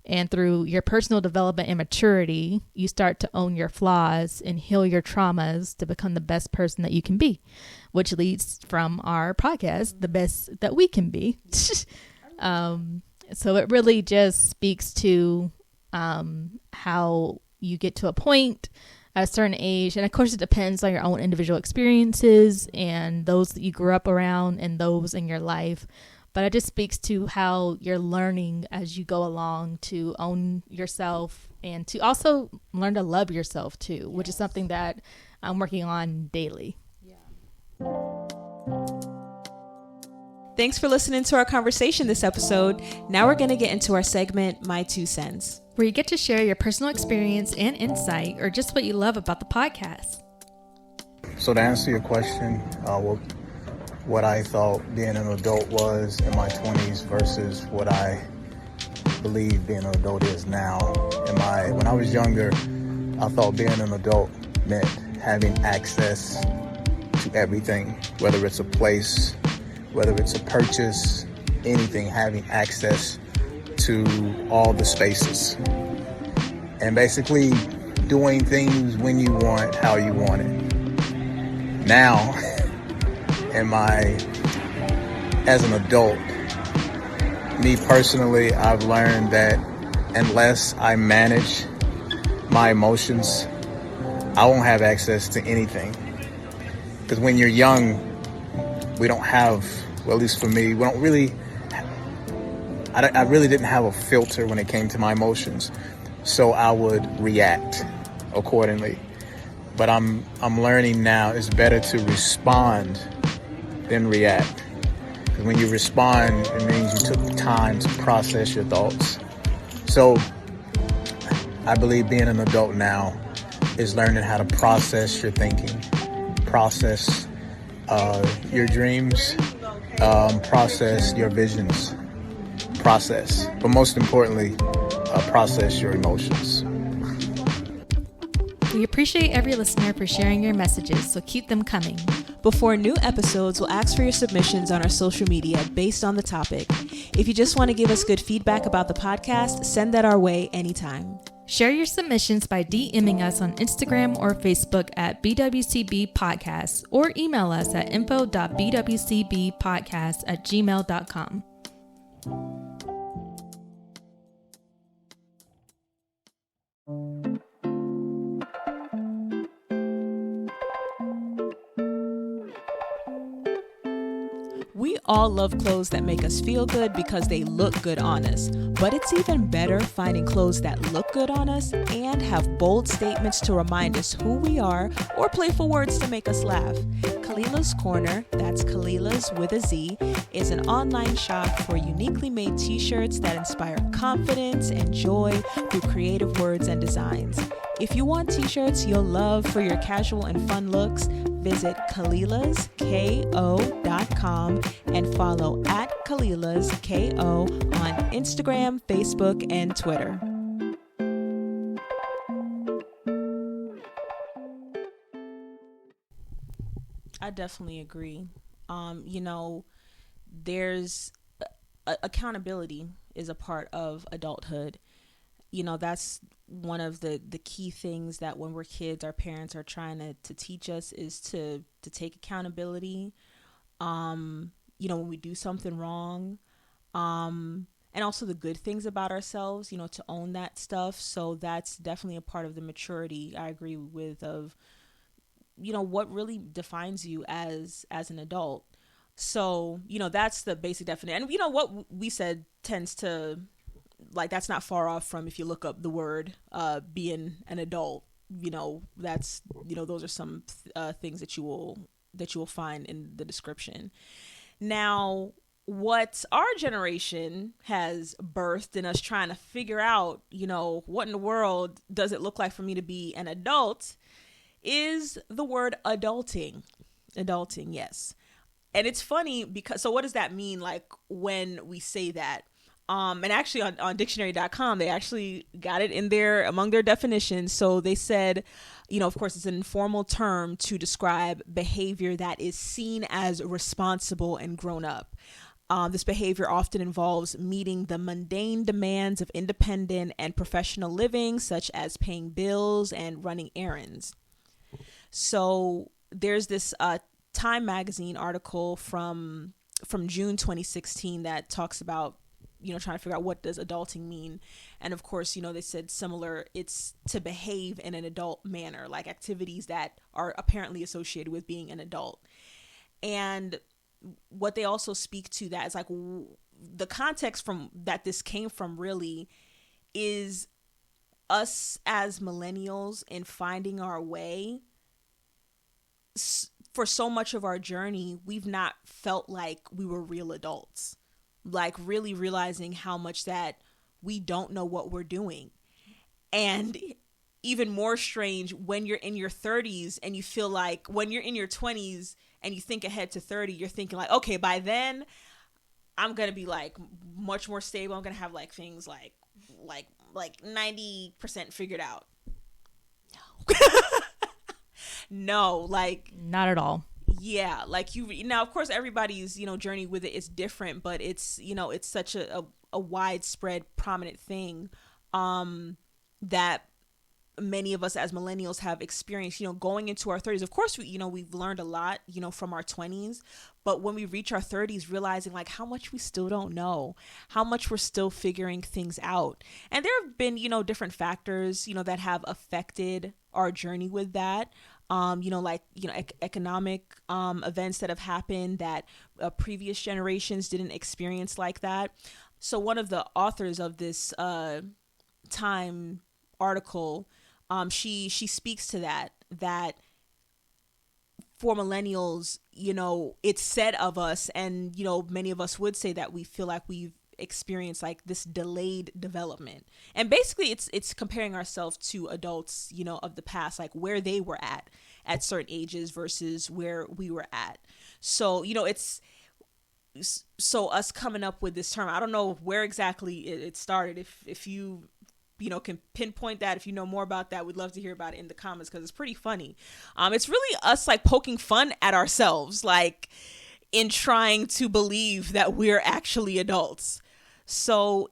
And through your personal development and maturity, you start to own your flaws and heal your traumas to become the best person that you can be, which leads from our podcast, the best that we can be. So it really just speaks to how you get to a point at a certain age. And of course, it depends on your own individual experiences and those that you grew up around and those in your life. But it just speaks to how you're learning as you go along to own yourself and to also learn to love yourself too, which is something that I'm working on daily. Yeah. Thanks for listening to our conversation this episode. Now we're going to get into our segment, My 2 Cents, where you get to share your personal experience and insight or just what you love about the podcast. So to answer your question, what I thought being an adult was in my 20s versus what I believe being an adult is now. When I was younger, I thought being an adult meant having access to everything, whether it's a place, whether it's a purchase, anything, having access to all the spaces. And basically doing things when you want, how you want it. Now, as an adult, me personally, I've learned that unless I manage my emotions, I won't have access to anything. Because when you're young, we don't have, well, at least for me, I really didn't have a filter when it came to my emotions. So I would react accordingly. But I'm learning now it's better to respond than react. Because when you respond, it means you took time to process your thoughts. So I believe being an adult now is learning how to process your thinking, process your dreams, process your visions, but most importantly, process your emotions. We appreciate every listener for sharing your messages, so keep them coming. Before new episodes, we'll ask for your submissions on our social media based on the topic. If you just want to give us good feedback about the podcast, send that our way anytime. Share your submissions by DMing us on Instagram or Facebook at BWCB Podcast or email us at info.bwcbpodcast@gmail.com. We all love clothes that make us feel good because they look good on us. But it's even better finding clothes that look good on us and have bold statements to remind us who we are or playful words to make us laugh. Kalila's Corner, that's Kalila's with a Z, is an online shop for uniquely made t-shirts that inspire confidence and joy through creative words and designs. If you want t-shirts you'll love for your casual and fun looks, visit KalilasKO.com and follow at KalilasKO on Instagram, Facebook, and Twitter. I definitely agree. There's accountability is a part of adulthood. That's one of the key things that when we're kids, our parents are trying to teach us is to take accountability. When we do something wrong, and also the good things about ourselves, to own that stuff. So that's definitely a part of the maturity I agree with of, what really defines you as an adult. So, that's the basic definition. And what we said tends to, like, that's not far off from if you look up the word being an adult, that's, those are some things that you will find in the description. Now, what our generation has birthed in us trying to figure out, what in the world does it look like for me to be an adult, is the word adulting. Adulting, yes. And it's funny because, so what does that mean, like, when we say that? And actually on dictionary.com, they actually got it in there among their definitions. So they said, of course, it's an informal term to describe behavior that is seen as responsible and grown up. This behavior often involves meeting the mundane demands of independent and professional living, such as paying bills and running errands. So there's this Time magazine article from June 2016 that talks about, trying to figure out what does adulting mean. And of course, they said similar, it's to behave in an adult manner, like activities that are apparently associated with being an adult. And what they also speak to that is like the context from that this came from really is us as millennials in finding our way. For so much of our journey, we've not felt like we were real adults, like really realizing how much that we don't know what we're doing. And even more strange when you're in your 30s and you feel like when you're in your 20s and you think ahead to 30, you're thinking like, okay, by then I'm going to be like much more stable. I'm going to have like things like 90% figured out. No. No, like not at all. Yeah, like now of course everybody's journey with it is different, but it's it's such a widespread prominent thing that many of us as millennials have experienced, going into our 30s. Of course, we've learned a lot, from our 20s, but when we reach our 30s, realizing like how much we still don't know, how much we're still figuring things out. And there have been, different factors, that have affected our journey with that. Economic events that have happened that previous generations didn't experience like that. So one of the authors of this Time article, she speaks to that for millennials, it's said of us, and many of us would say that we feel like we've experienced like this delayed development. And basically it's comparing ourselves to adults, of the past, like where they were at certain ages versus where we were at. So, it's so us coming up with this term, I don't know where exactly it started. If you can pinpoint that, if you know more about that, we'd love to hear about it in the comments, because it's pretty funny. It's really us like poking fun at ourselves, like in trying to believe that we're actually adults. So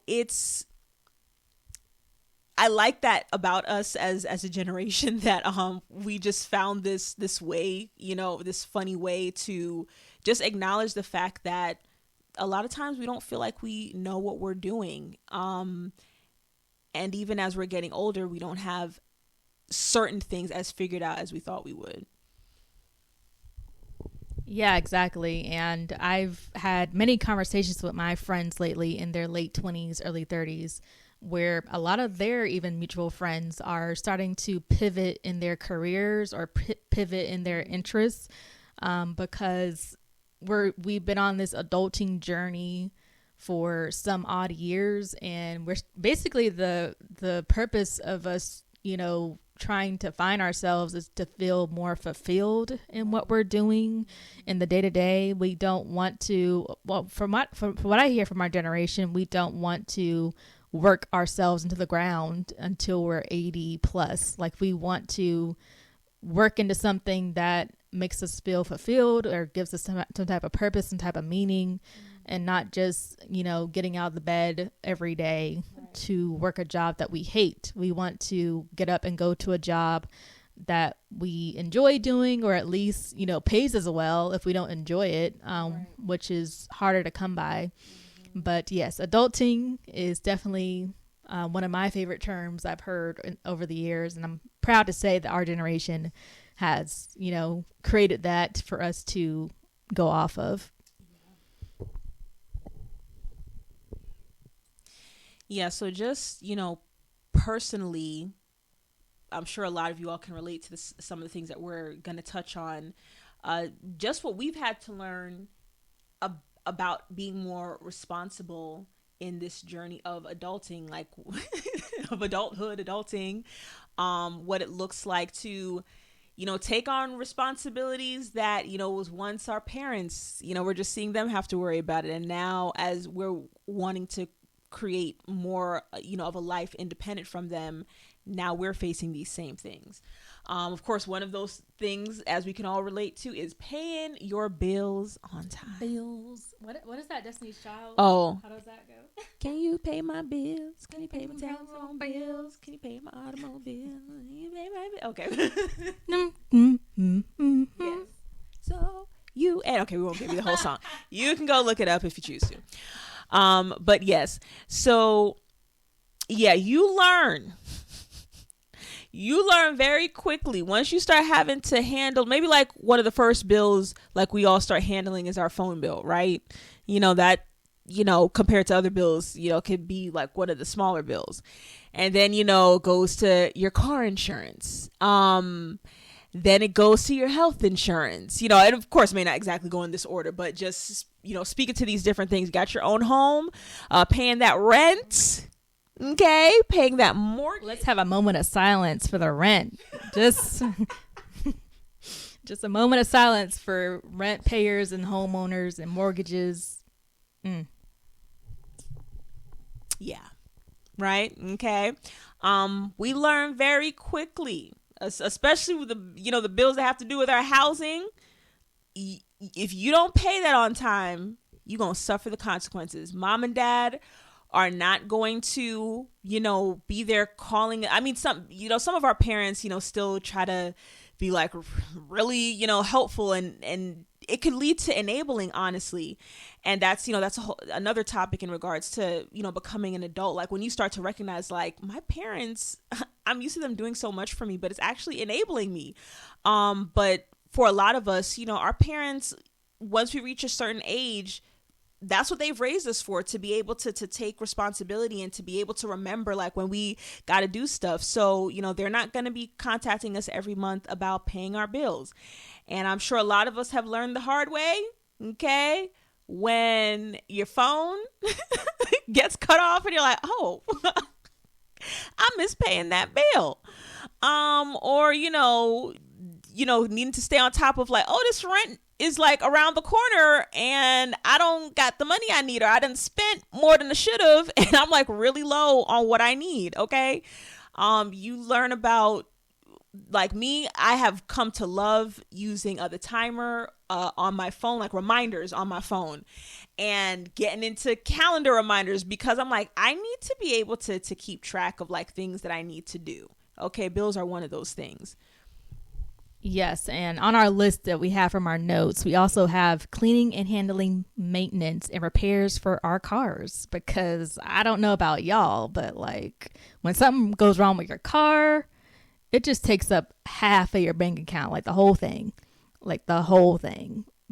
I like that about us as a generation, that we just found this way, this funny way to just acknowledge the fact that a lot of times we don't feel like we know what we're doing. And even as we're getting older, we don't have certain things as figured out as we thought we would. Yeah, exactly. And I've had many conversations with my friends lately in their late 20s, early 30s, where a lot of their even mutual friends are starting to pivot in their careers or pivot in their interests, because we've been on this adulting journey for some odd years, and we're basically the purpose of us, trying to find ourselves is to feel more fulfilled in what we're doing in the day-to-day. We don't want to, well, from what I hear from our generation, we don't want to work ourselves into the ground until we're 80 plus. Like, we want to work into something that makes us feel fulfilled or gives us some type of purpose, some type of meaning, and not just, getting out of the bed every day to work a job that we hate. We want to get up and go to a job that we enjoy doing, or at least, pays as well if we don't enjoy it, which is harder to come by. But yes, adulting is definitely one of my favorite terms I've heard over the years. And I'm proud to say that our generation has, created that for us to go off of. Yeah, so just, personally, I'm sure a lot of you all can relate to some of the things that we're going to touch on. Just what we've had to learn about being more responsible in this journey of adulting, like of adulting, what it looks like to, take on responsibilities that, was once our parents, we're just seeing them have to worry about it. And now as we're wanting to create more, of a life independent from them, now we're facing these same things. Of course, one of those things, as we can all relate to, is paying your bills on time. Bills. What is that, Destiny's Child? Oh. How does that go? Can you pay my bills? Can you pay my telephone bills? Can you pay my automobile? Can you pay my bill? Okay. Yes. So okay, we won't give you the whole song. You can go look it up if you choose to. But yes. So yeah, you learn very quickly once you start having to handle, maybe like one of the first bills like we all start handling is our phone bill, right? That, compared to other bills, could be like one of the smaller bills. And then, goes to your car insurance. Then it goes to your health insurance, and of course may not exactly go in this order, but just, speaking to these different things. You got your own home, paying that rent. Okay, paying that mortgage. Let's have a moment of silence for the rent. Just a moment of silence for rent payers and homeowners and mortgages. Yeah. Right? Okay. We learn very quickly, especially with the bills that have to do with our housing. If you don't pay that on time, you're going to suffer the consequences. Mom and dad are not going to, be there calling. I mean, some of our parents, still try to be like really, helpful, and it could lead to enabling, honestly. And that's another topic in regards to, becoming an adult. Like when you start to recognize, like, my parents, I'm used to them doing so much for me, but it's actually enabling me. But for a lot of us, our parents, once we reach a certain age, that's what they've raised us for, to be able to take responsibility and to be able to remember, like, when we got to do stuff. So, they're not going to be contacting us every month about paying our bills. And I'm sure a lot of us have learned the hard way. Okay. When your phone gets cut off and you're like, oh, I miss paying that bill. Or, needing to stay on top of, like, oh, this rent is like around the corner and I don't got the money I need, or I done spent more than I should have, and I'm like really low on what I need. Okay. You learn about, like me, I have come to love using the timer on my phone, like reminders on my phone, and getting into calendar reminders, because I'm like, I need to be able to keep track of like things that I need to do. Okay. Bills are one of those things. Yes, and on our list that we have from our notes, we also have cleaning and handling, maintenance, and repairs for our cars. Because I don't know about y'all, but like when something goes wrong with your car, it just takes up half of your bank account, like the whole thing.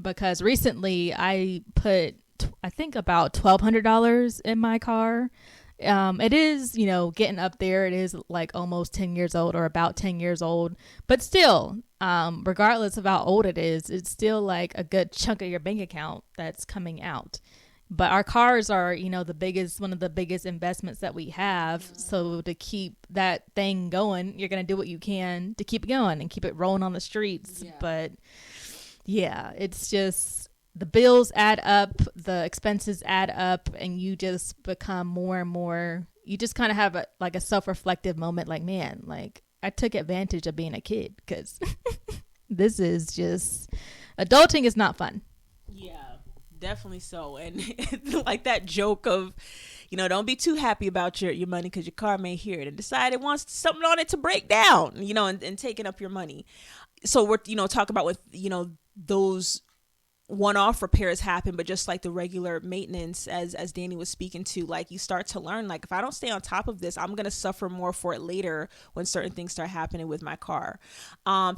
Because recently I put, I think, about $1,200 in my car. It is, getting up there. It is like almost 10 years old, or about 10 years old, but still, regardless of how old it is, it's still like a good chunk of your bank account that's coming out. But our cars are, one of the biggest investments that we have. So to keep that thing going, you're going to do what you can to keep it going and keep it rolling on the streets. Yeah. But yeah, it's just, the bills add up, the expenses add up, and you just become more and more, you just kind of have a self-reflective moment, like, man, like, I took advantage of being a kid, because this is just, adulting is not fun. Yeah, definitely so. And like that joke of, don't be too happy about your money, because your car may hear it and decide it wants something on it to break down, and taking up your money. So we're, talk about with, those one-off repairs happen, but just like the regular maintenance, as Danny was speaking to, like, you start to learn, like, if I don't stay on top of this, I'm gonna suffer more for it later when certain things start happening with my car.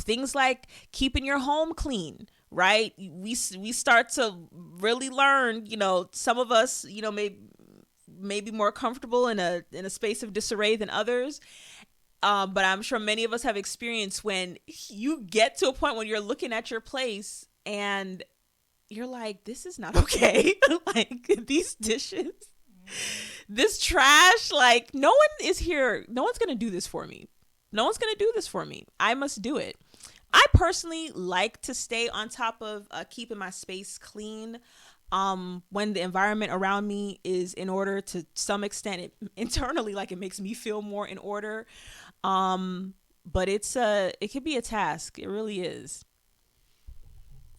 Things like keeping your home clean, right? We start to really learn, some of us, may be more comfortable in a space of disarray than others. But I'm sure many of us have experienced when you get to a point when you're looking at your place and you're like, this is not okay. Like, these dishes, this trash, like, no one is here. No one's going to do this for me. No one's going to do this for me. I must do it. I personally like to stay on top of keeping my space clean. When the environment around me is in order to some extent, internally, like, it makes me feel more in order. But it could be a task. It really is.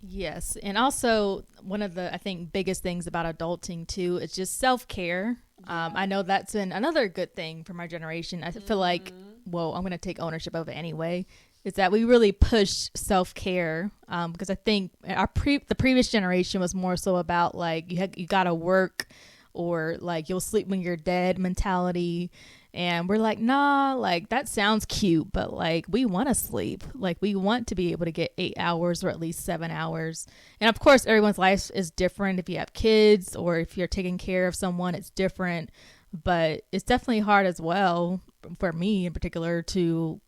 Yes. And also one of the, I think, biggest things about adulting too, is just self-care. I know that's been another good thing from our generation. I feel like, well, I'm going to take ownership of it anyway, is that we really push self-care. Because I think the previous generation was more so about like, you got to work, or like you'll sleep when you're dead mentality. And we're like, nah, like that sounds cute, but like we want to sleep. Like we want to be able to get 8 hours or at least 7 hours. And of course, everyone's life is different. If you have kids or if you're taking care of someone, it's different. But it's definitely hard as well, for me in particular, to,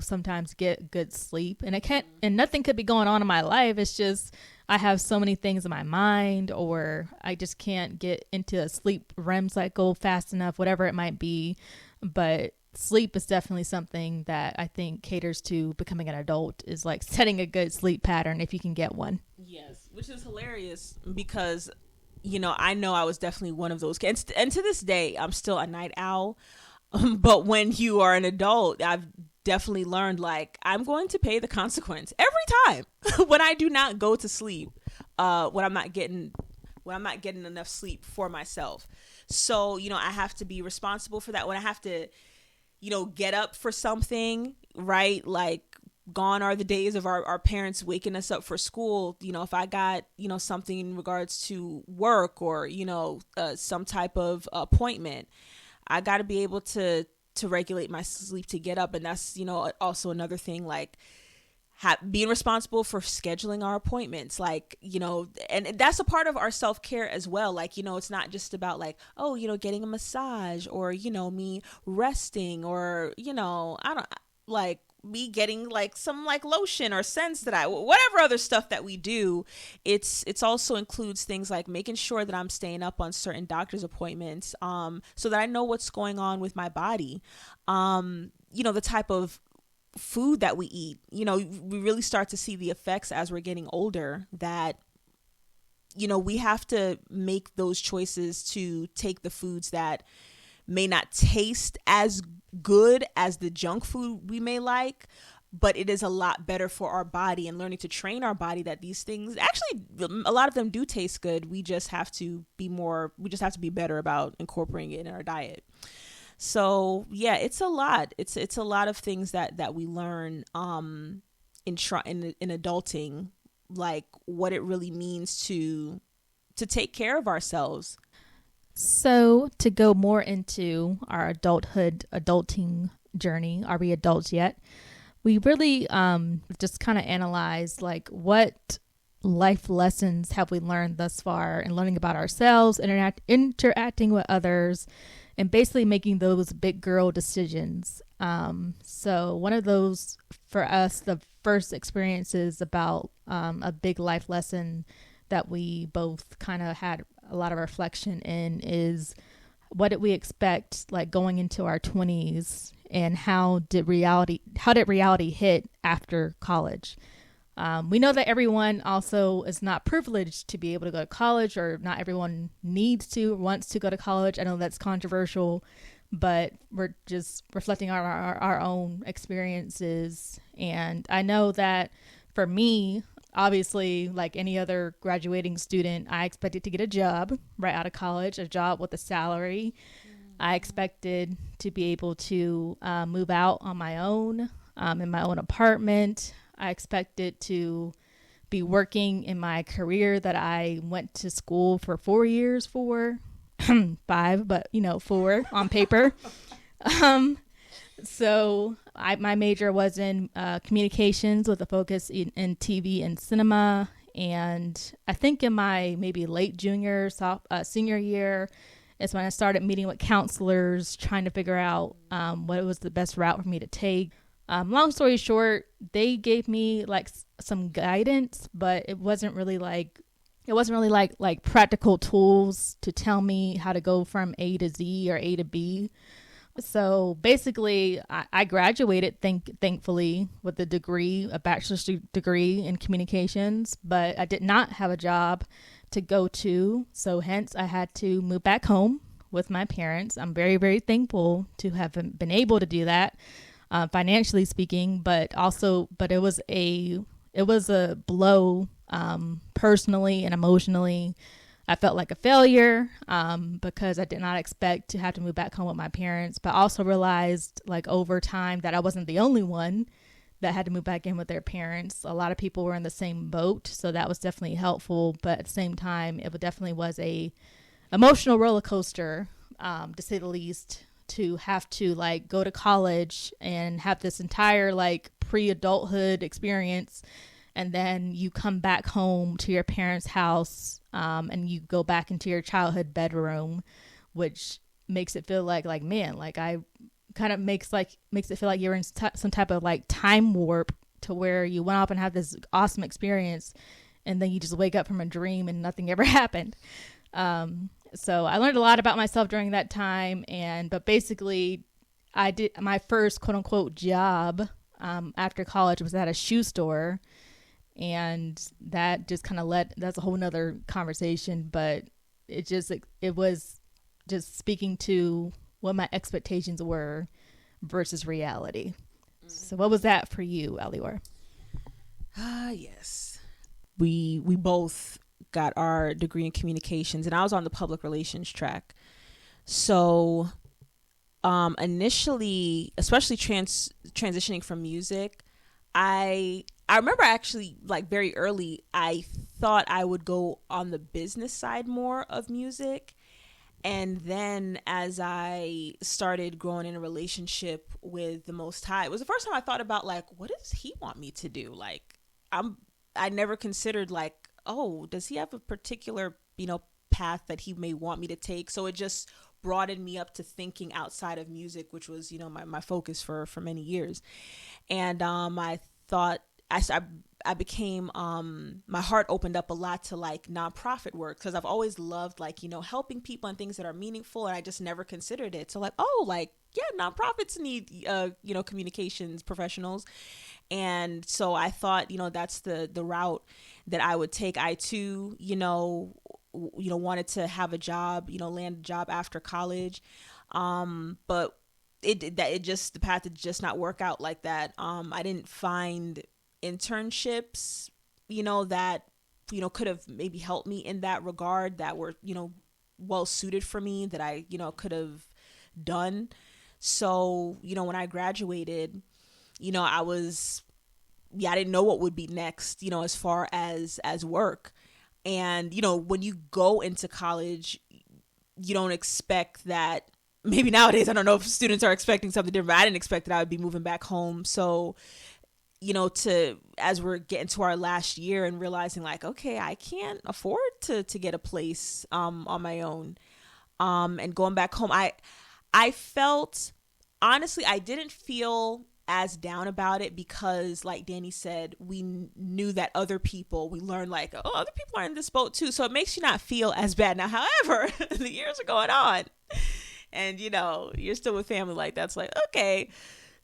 sometimes get good sleep. And nothing could be going on in my life. It's just I have so many things in my mind, or I just can't get into a sleep REM cycle fast enough, whatever it might be. But sleep is definitely something that I think caters to becoming an adult, is like setting a good sleep pattern if you can get one. Yes, which is hilarious because, I know I was definitely one of those kids. And to this day, I'm still a night owl. But when you are an adult, I've definitely learned, like, I'm going to pay the consequence every time when I do not go to sleep, when I'm not getting enough sleep for myself. So, I have to be responsible for that. When I have to, get up for something, right? Like, gone are the days of our parents waking us up for school. If I got, something in regards to work or, some type of appointment, I got to be able to regulate my sleep to get up. And that's, also another thing, like, being responsible for scheduling our appointments, like, and that's a part of our self-care as well. Like, it's not just about like, oh, getting a massage or, me resting or, I don't like me getting like some like lotion or scents whatever other stuff that we do. It's also includes things like making sure that I'm staying up on certain doctor's appointments, so that I know what's going on with my body. The type of food that we eat, we really start to see the effects as we're getting older, that, we have to make those choices to take the foods that may not taste as good as the junk food we may like, but it is a lot better for our body, and learning to train our body that these things, actually, a lot of them do taste good. We just have to be better about incorporating it in our diet. So yeah, it's a lot. It's a lot of things that we learn in adulting, like what it really means to take care of ourselves. So to go more into our adulting journey, are we adults yet? We really just kind of analyzed like what life lessons have we learned thus far in learning about ourselves, interacting with others, and basically making those big girl decisions. So one of those for us, the first experiences about a big life lesson that we both kind of had a lot of reflection in is, what did we expect like going into our 20s, and how did reality hit after college? We know that everyone also is not privileged to be able to go to college, or not everyone wants to go to college. I know that's controversial, but we're just reflecting on our own experiences. And I know that for me, obviously, like any other graduating student, I expected to get a job right out of college, a job with a salary. I expected to be able to move out on my own, in my own apartment. I expected to be working in my career that I went to school for 4 years for. 5, but 4 on paper. So my major was in communications with a focus in TV and cinema. And I think in my maybe late senior year is when I started meeting with counselors, trying to figure out what was the best route for me to take. Long story short, they gave me like some guidance, but it wasn't really like it wasn't really like practical tools to tell me how to go from A to Z or A to B. So basically, I graduated, thankfully, with a degree, a bachelor's degree in communications, but I did not have a job to go to. So hence, I had to move back home with my parents. I'm very, very thankful to have been able to do that, financially speaking, but it was a blow, personally and emotionally. I felt like a failure, because I did not expect to have to move back home with my parents, but also realized like over time that I wasn't the only one that had to move back in with their parents. A lot of people were in the same boat. So that was definitely helpful. But at the same time, it definitely was a emotional roller coaster, to say the least, to have to like go to college and have this entire like pre-adulthood experience. And then you come back home to your parents' house, and you go back into your childhood bedroom, which makes it feel like man, like I kind of makes it feel like you're in some type of like time warp to where you went off and had this awesome experience, and then you just wake up from a dream and nothing ever happened. So I learned a lot about myself during that time, but basically, I did my first quote unquote job after college was at a shoe store. And that just kind of that's a whole nother conversation, but it was just speaking to what my expectations were versus reality. So what was that for you, Alior? Yes. We both got our degree in communications, and I was on the public relations track. So initially, especially transitioning from music, I remember actually like very early, I thought I would go on the business side more of music. And then as I started growing in a relationship with the Most High, it was the first time I thought about like, what does he want me to do? Like I never considered like, oh, does he have a particular, path that he may want me to take? So it just broadened me up to thinking outside of music, which was, my focus for many years. And I thought I became, my heart opened up a lot to like nonprofit work, because I've always loved like, helping people and things that are meaningful. And I just never considered it. So like, oh, like, yeah, nonprofits need, communications professionals. And so I thought, that's the route that I would take. I too, wanted to have a job, land a job after college. But the path did just not work out like that. I didn't find internships, that, could have maybe helped me in that regard, that were, well suited for me, that I, could have done. So, when I graduated, I didn't know what would be next, as far as work. And, when you go into college, you don't expect that. Maybe nowadays, I don't know if students are expecting something different. I didn't expect that I would be moving back home. So, as we're getting to our last year and realizing like, okay, I can't afford to get a place on my own, and going back home, I felt, honestly, I didn't feel as down about it, because like Danny said, we knew that we learned like, oh, other people are in this boat too. So it makes you not feel as bad. Now, however, the years are going on and, you're still with family, like that's like, okay,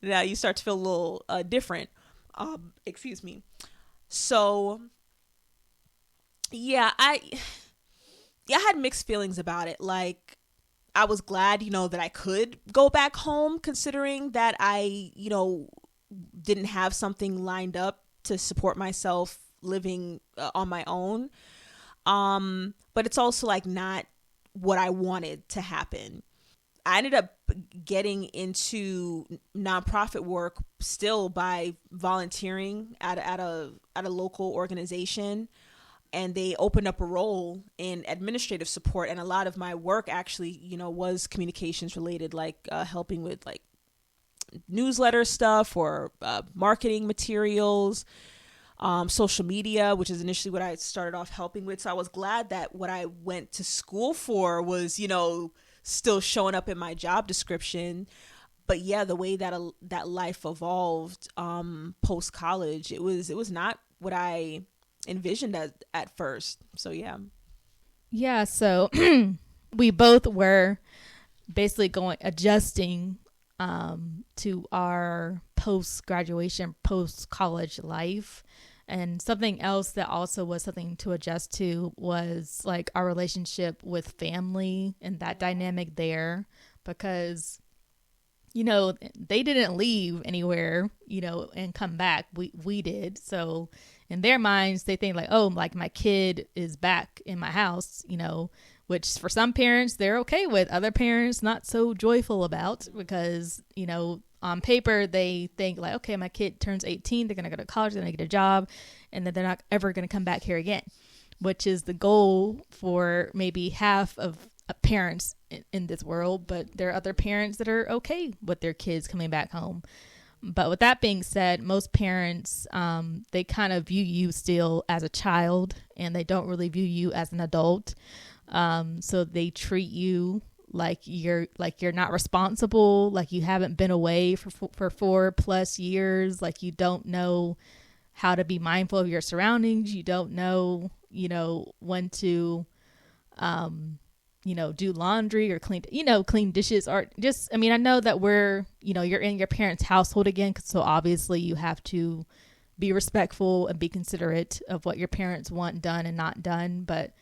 now you start to feel a little different. Excuse me. So yeah, I had mixed feelings about it. Like, I was glad, that I could go back home, considering that I, didn't have something lined up to support myself living on my own. But it's also like not what I wanted to happen. I ended up getting into nonprofit work still by volunteering at a local organization. And they opened up a role in administrative support. And a lot of my work actually, was communications related, like helping with like newsletter stuff or marketing materials, social media, which is initially what I started off helping with. So I was glad that what I went to school for was, still showing up in my job description. But yeah, the way that life evolved post college, it was not what I envisioned at first. So yeah. Yeah, so we both were basically adjusting to our post-graduation, post-college life. And something else that also was something to adjust to was like our relationship with family and that dynamic there, because, you know, they didn't leave anywhere, you know, and come back. We did. So in their minds, they think like, oh, like my kid is back in my house, you know, which for some parents, they're okay with. Other parents, not so joyful about, because, you know, on paper, they think like, okay, my kid turns 18, they're going to go to college, they're going to get a job, and then they're not ever going to come back here again, which is the goal for maybe half of parents in this world. But there are other parents that are okay with their kids coming back home. But with that being said, most parents, they kind of view you still as a child, and they don't really view you as an adult. So they treat you like you're not responsible, like you haven't been away for 4+ years, like you don't know how to be mindful of your surroundings, you don't know, you know, when to you know, do laundry or clean dishes, or just, I mean, I know that you're in your parents' household again, so obviously you have to be respectful and be considerate of what your parents want done and not done, but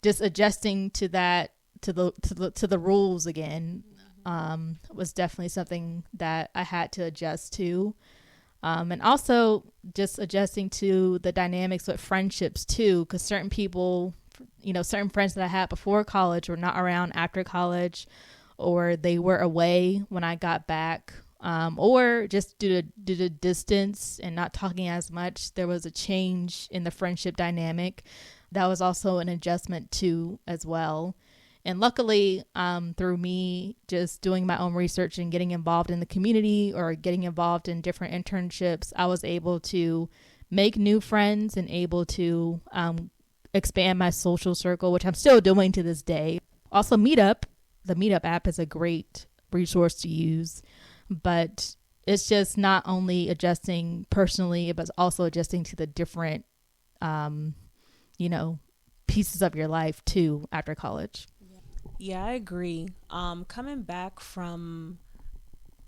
just adjusting to that, to the rules again, was definitely something that I had to adjust to. And also just adjusting to the dynamics with friendships too, because certain people, you know, certain friends that I had before college were not around after college, or they were away when I got back, or just due to distance and not talking as much, there was a change in the friendship dynamic. That was also an adjustment too, as well. And luckily, through me just doing my own research and getting involved in the community or getting involved in different internships, I was able to make new friends and able to expand my social circle, which I'm still doing to this day. Also, Meetup, the Meetup app is a great resource to use, but it's just not only adjusting personally, but also adjusting to the different, you know, pieces of your life too after college. Yeah, I agree. Coming back from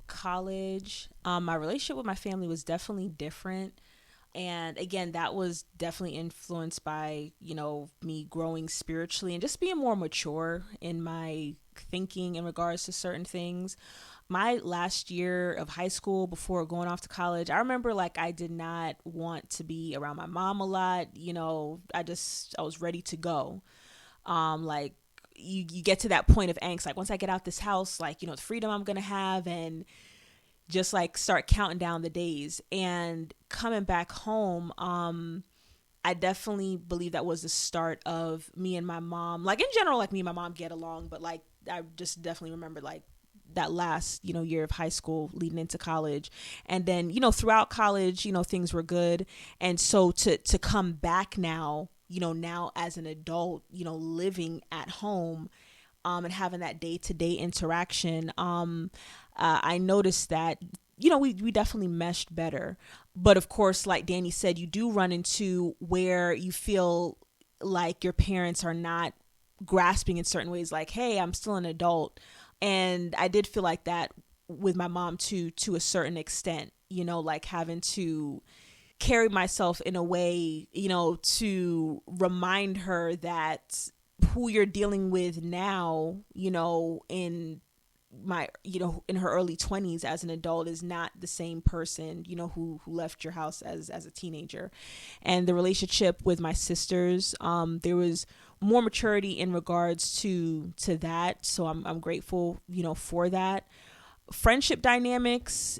college, my relationship with my family was definitely different. And again, that was definitely influenced by, you know, me growing spiritually and just being more mature in my thinking in regards to certain things. My last year of high school before going off to college, I remember like I did not want to be around my mom a lot. You know, I was ready to go. Like you get to that point of angst, like once I get out this house, like, you know, the freedom I'm going to have, and just like start counting down the days. And coming back home, I definitely believe that was the start of me and my mom, like in general, like me and my mom get along, but like I just definitely remember like that last, you know, year of high school leading into college. And then, you know, throughout college, you know, things were good. And so to come back now, you know, now as an adult, you know, living at home, and having that day-to-day interaction, I noticed that, you know, we definitely meshed better. But of course, like Danny said, you do run into where you feel like your parents are not grasping in certain ways, like, hey, I'm still an adult. And I did feel like that with my mom too, to a certain extent, you know, like having to carry myself in a way, you know, to remind her that who you're dealing with now, you know, in her early 20s as an adult is not the same person, you know, who left your house as a teenager. And the relationship with my sisters, there was more maturity in regards to that. So I'm grateful, you know, for that. Friendship dynamics.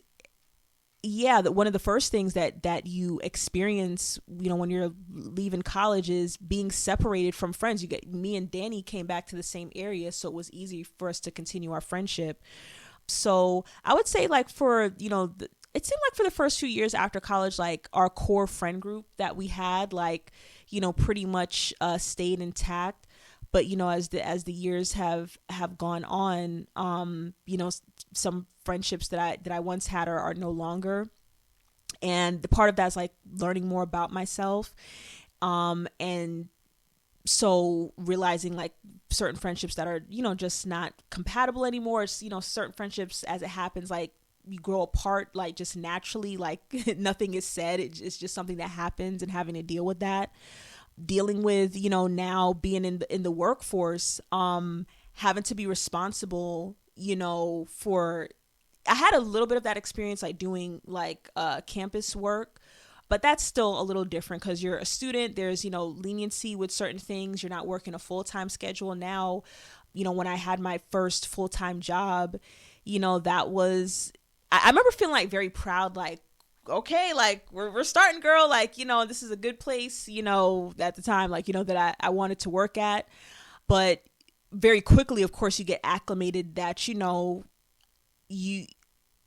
Yeah, one of the first things that you experience, you know, when you're leaving college is being separated from friends. Me and Danny came back to the same area, so it was easy for us to continue our friendship. So I would say, like, for, you know, it seemed like for the first few years after college, like our core friend group that we had, like, you know, pretty much stayed intact. But, you know, as the years have gone on, you know, some friendships that I once had are no longer. And the part of that is like learning more about myself. And so realizing like certain friendships that are, just not compatible anymore. It's, certain friendships, as it happens, like you grow apart, like just naturally, like nothing is said. It's just something that happens, and having to deal with that. Dealing with, now being in the workforce, having to be responsible, for, I had a little bit of that experience, like doing like campus work, but that's still a little different because you're a student. There's, leniency with certain things. You're not working a full-time schedule. Now, when I had my first full-time job, that was, I remember feeling like very proud, like, okay, like we're starting, girl, like, this is a good place, at the time, like, that I wanted to work at. But very quickly, of course, you get acclimated that, you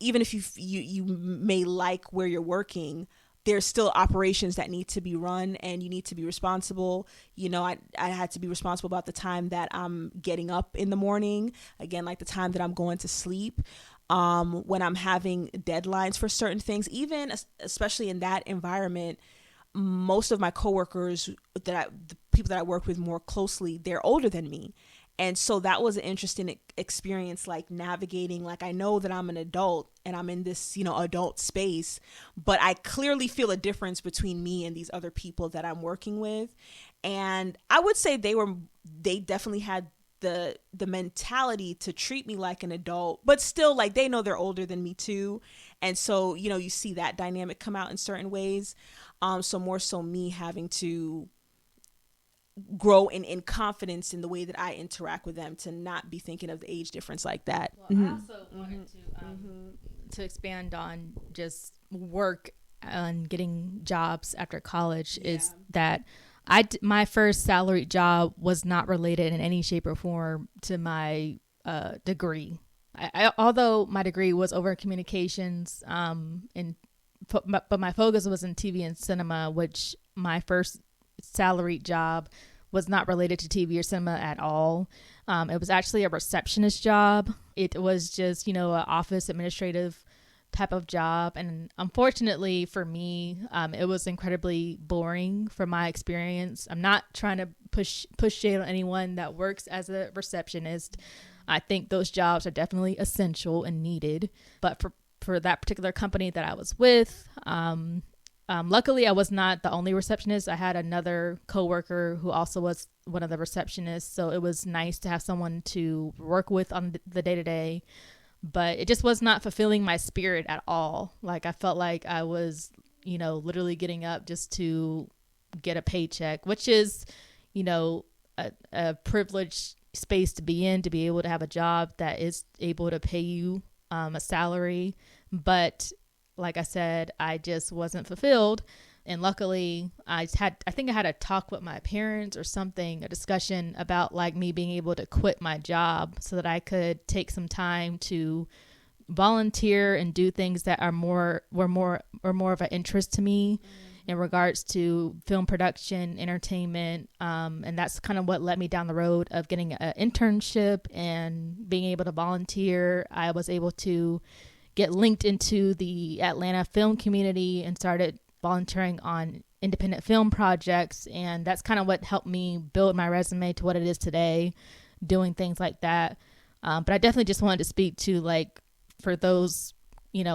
even if you may like where you're working, there's still operations that need to be run, and you need to be responsible. I had to be responsible about the time that I'm getting up in the morning, again, like the time that I'm going to sleep. When I'm having deadlines for certain things, even especially in that environment, most of my coworkers, the people that I work with more closely, they're older than me. And so that was an interesting experience, like navigating, like I know that I'm an adult and I'm in this, adult space, but I clearly feel a difference between me and these other people that I'm working with. And I would say they definitely had the mentality to treat me like an adult, but still, like, they know they're older than me too. And so, you see that dynamic come out in certain ways. So more so me having to grow in confidence in the way that I interact with them, to not be thinking of the age difference like that. Well, I also wanted to expand on just work and getting jobs after college. Is that my first salaried job was not related in any shape or form to my degree. Although my degree was over communications, but my focus was in TV and cinema, which my first salaried job was not related to TV or cinema at all. It was actually a receptionist job. It was just, an office administrative type of job. And unfortunately for me, it was incredibly boring from my experience. I'm not trying to push shade on anyone that works as a receptionist. I think those jobs are definitely essential and needed. But for that particular company that I was with, luckily I was not the only receptionist. I had another coworker who also was one of the receptionists. So it was nice to have someone to work with on the day-to-day. But it just was not fulfilling my spirit at all. Like, I felt like I was, literally getting up just to get a paycheck, which is, a privileged space to be in, to be able to have a job that is able to pay you a salary. But like I said, I just wasn't fulfilled. And luckily I think I had a talk with my parents or something, a discussion about like me being able to quit my job so that I could take some time to volunteer and do things that were more of an interest to me in regards to film production, entertainment. And that's kind of what led me down the road of getting an internship and being able to volunteer. I was able to get linked into the Atlanta film community and started volunteering on independent film projects. And that's kind of what helped me build my resume to what it is today, doing things like that. But I definitely just wanted to speak to, like, for those,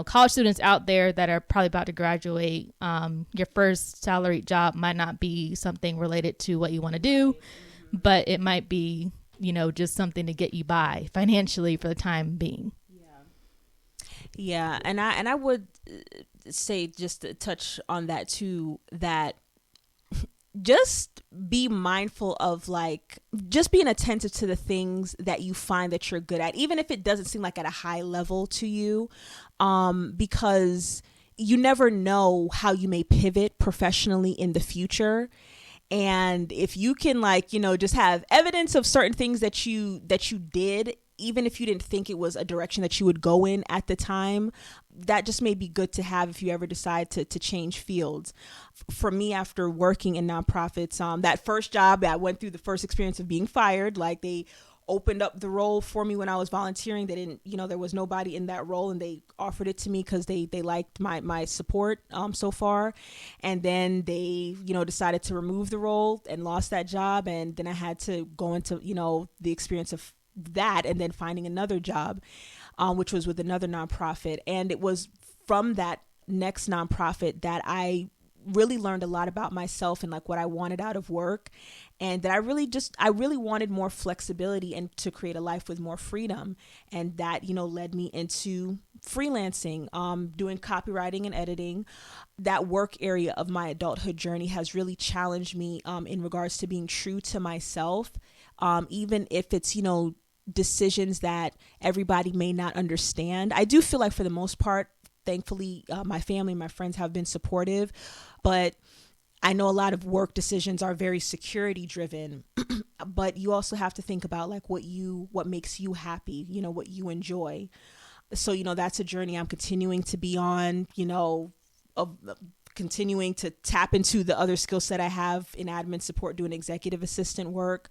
college students out there that are probably about to graduate, your first salaried job might not be something related to what you want to do, but it might be, just something to get you by financially for the time being. Yeah. And I would say, just to touch on that too, that just be mindful of, like, just being attentive to the things that you find that you're good at, even if it doesn't seem like at a high level to you, because you never know how you may pivot professionally in the future. And if you can, like, just have evidence of certain things that you did, even if you didn't think it was a direction that you would go in at the time, that just may be good to have if you ever decide to change fields. For me, after working in nonprofits, that first job, I went through the first experience of being fired. Like, they opened up the role for me when I was volunteering. They didn't, there was nobody in that role, and they offered it to me because they liked my support so far. And then they, decided to remove the role and lost that job. And then I had to go into, the experience of that and then finding another job, which was with another nonprofit. And it was from that next nonprofit that I really learned a lot about myself and like what I wanted out of work, and that I really wanted more flexibility and to create a life with more freedom. And that, led me into freelancing, doing copywriting and editing. That work area of my adulthood journey has really challenged me in regards to being true to myself, even if it's, decisions that everybody may not understand. I do feel like for the most part, thankfully, my family and my friends have been supportive, but I know a lot of work decisions are very security driven, but you also have to think about like what makes you happy, what you enjoy. So, that's a journey I'm continuing to be on, of continuing to tap into the other skill set I have in admin support, doing executive assistant work.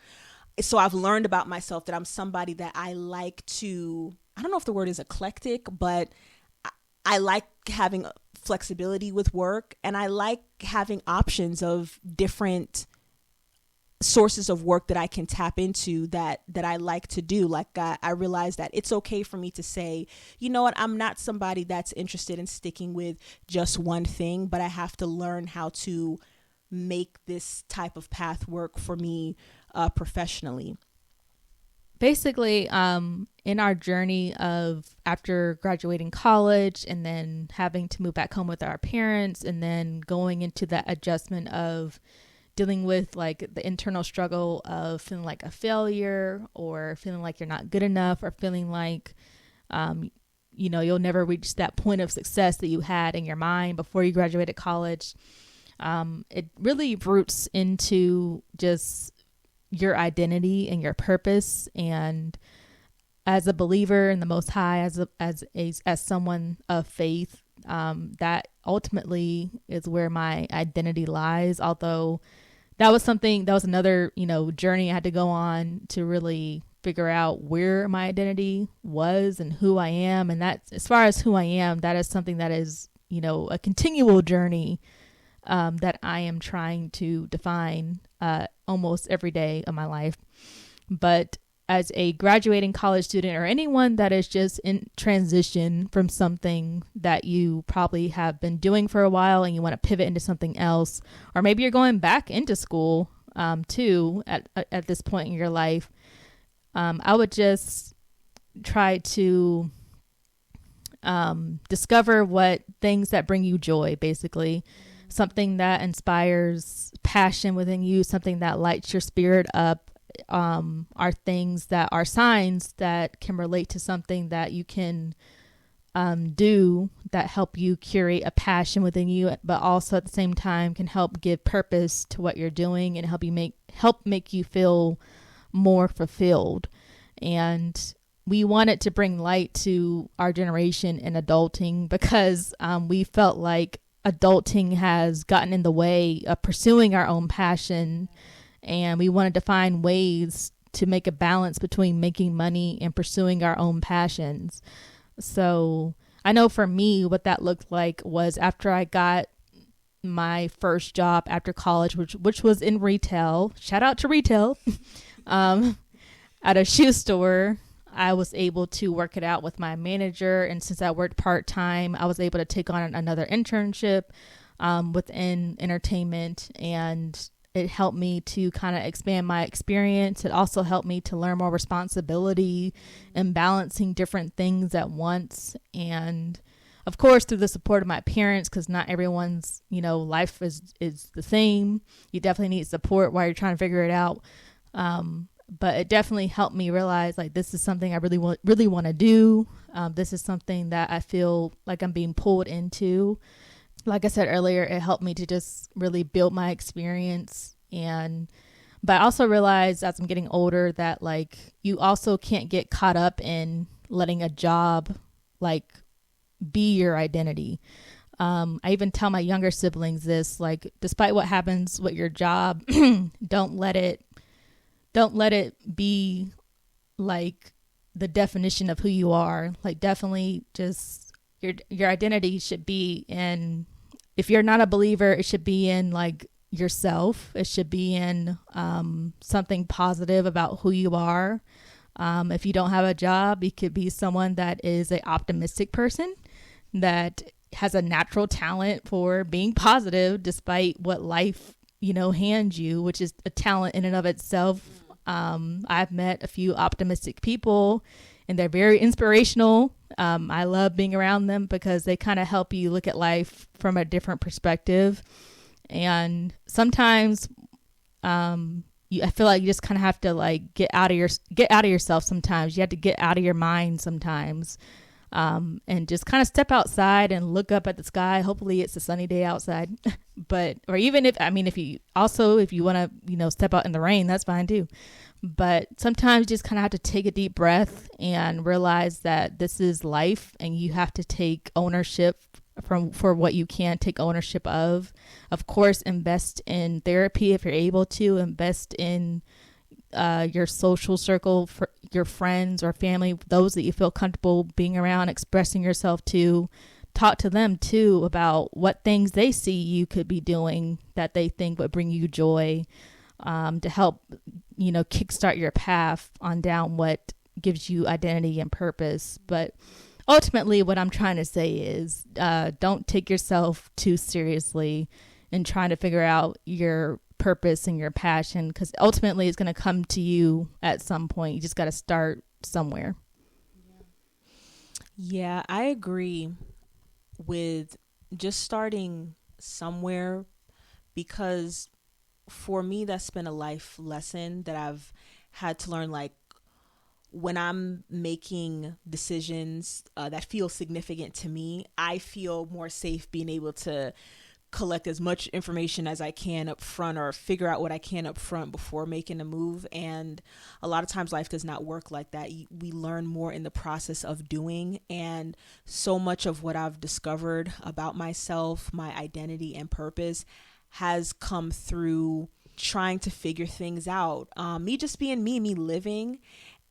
So I've learned about myself that I'm somebody that I like to, I don't know if the word is eclectic, but I like having flexibility with work, and I like having options of different sources of work that I can tap into that I like to do. Like I realize that it's okay for me to say, you know what, I'm not somebody that's interested in sticking with just one thing, but I have to learn how to make this type of path work for me professionally. Basically, in our journey of after graduating college and then having to move back home with our parents, and then going into that adjustment of dealing with like the internal struggle of feeling like a failure, or feeling like you're not good enough, or feeling like, you'll never reach that point of success that you had in your mind before you graduated college. It really roots into just your identity and your purpose. And as a believer in the Most High, as someone of faith, that ultimately is where my identity lies. Although that was another, journey I had to go on to really figure out where my identity was and who I am. And that, as far as who I am, that is something that is, a continual journey that I am trying to define almost every day of my life. But as a graduating college student, or anyone that is just in transition from something that you probably have been doing for a while and you want to pivot into something else, or maybe you're going back into school too at this point in your life, I would just try to discover what things that bring you joy, basically. Something that inspires passion within you, something that lights your spirit up, are things that are signs that can relate to something that you can do that help you curate a passion within you, but also at the same time can help give purpose to what you're doing and help make you feel more fulfilled. And we wanted to bring light to our generation in adulting, because we felt like adulting has gotten in the way of pursuing our own passion, and we wanted to find ways to make a balance between making money and pursuing our own passions. So I know for me, what that looked like was after I got my first job after college, which was in retail, shout out to retail, at a shoe store. I was able to work it out with my manager. And since I worked part-time, I was able to take on another internship within entertainment. And it helped me to kind of expand my experience. It also helped me to learn more responsibility and balancing different things at once. And of course, through the support of my parents, because not everyone's, life is the same. You definitely need support while you're trying to figure it out. But it definitely helped me realize like this is something I really want to do. This is something that I feel like I'm being pulled into. Like I said earlier, it helped me to just really build my experience. But I also realized as I'm getting older that like you also can't get caught up in letting a job like be your identity. I even tell my younger siblings this, like, despite what happens with your job, don't let it be like the definition of who you are. Like definitely just your identity should be in, if you're not a believer, it should be in like yourself. It should be in something positive about who you are. If you don't have a job, you could be someone that is an optimistic person that has a natural talent for being positive despite what life, hands you, which is a talent in and of itself. I've met a few optimistic people and they're very inspirational. I love being around them because they kind of help you look at life from a different perspective. And sometimes, I feel like you just kind of have to like get out of yourself. Sometimes you have to get out of your mind sometimes, and just kind of step outside and look up at the sky. Hopefully it's a sunny day outside, or even if you want to, step out in the rain, that's fine too. But sometimes you just kind of have to take a deep breath and realize that this is life and you have to take ownership for what you can take ownership of. Of course, invest in therapy if you're able to. Invest in your social circle, for your friends or family, those that you feel comfortable being around, expressing yourself to. Talk to them too about what things they see you could be doing that they think would bring you joy, to help kickstart your path on down what gives you identity and purpose. But ultimately, what I'm trying to say is don't take yourself too seriously in trying to figure out your purpose and your passion, because ultimately it's going to come to you at some point. You just got to start somewhere. Yeah, I agree with just starting somewhere, because for me, that's been a life lesson that I've had to learn. Like, when I'm making decisions that feel significant to me, I feel more safe being able to collect as much information as I can up front, or figure out what I can up front before making a move. And a lot of times life does not work like that. We learn more in the process of doing. And so much of what I've discovered about myself, my identity and purpose, has come through trying to figure things out. Me just being me living.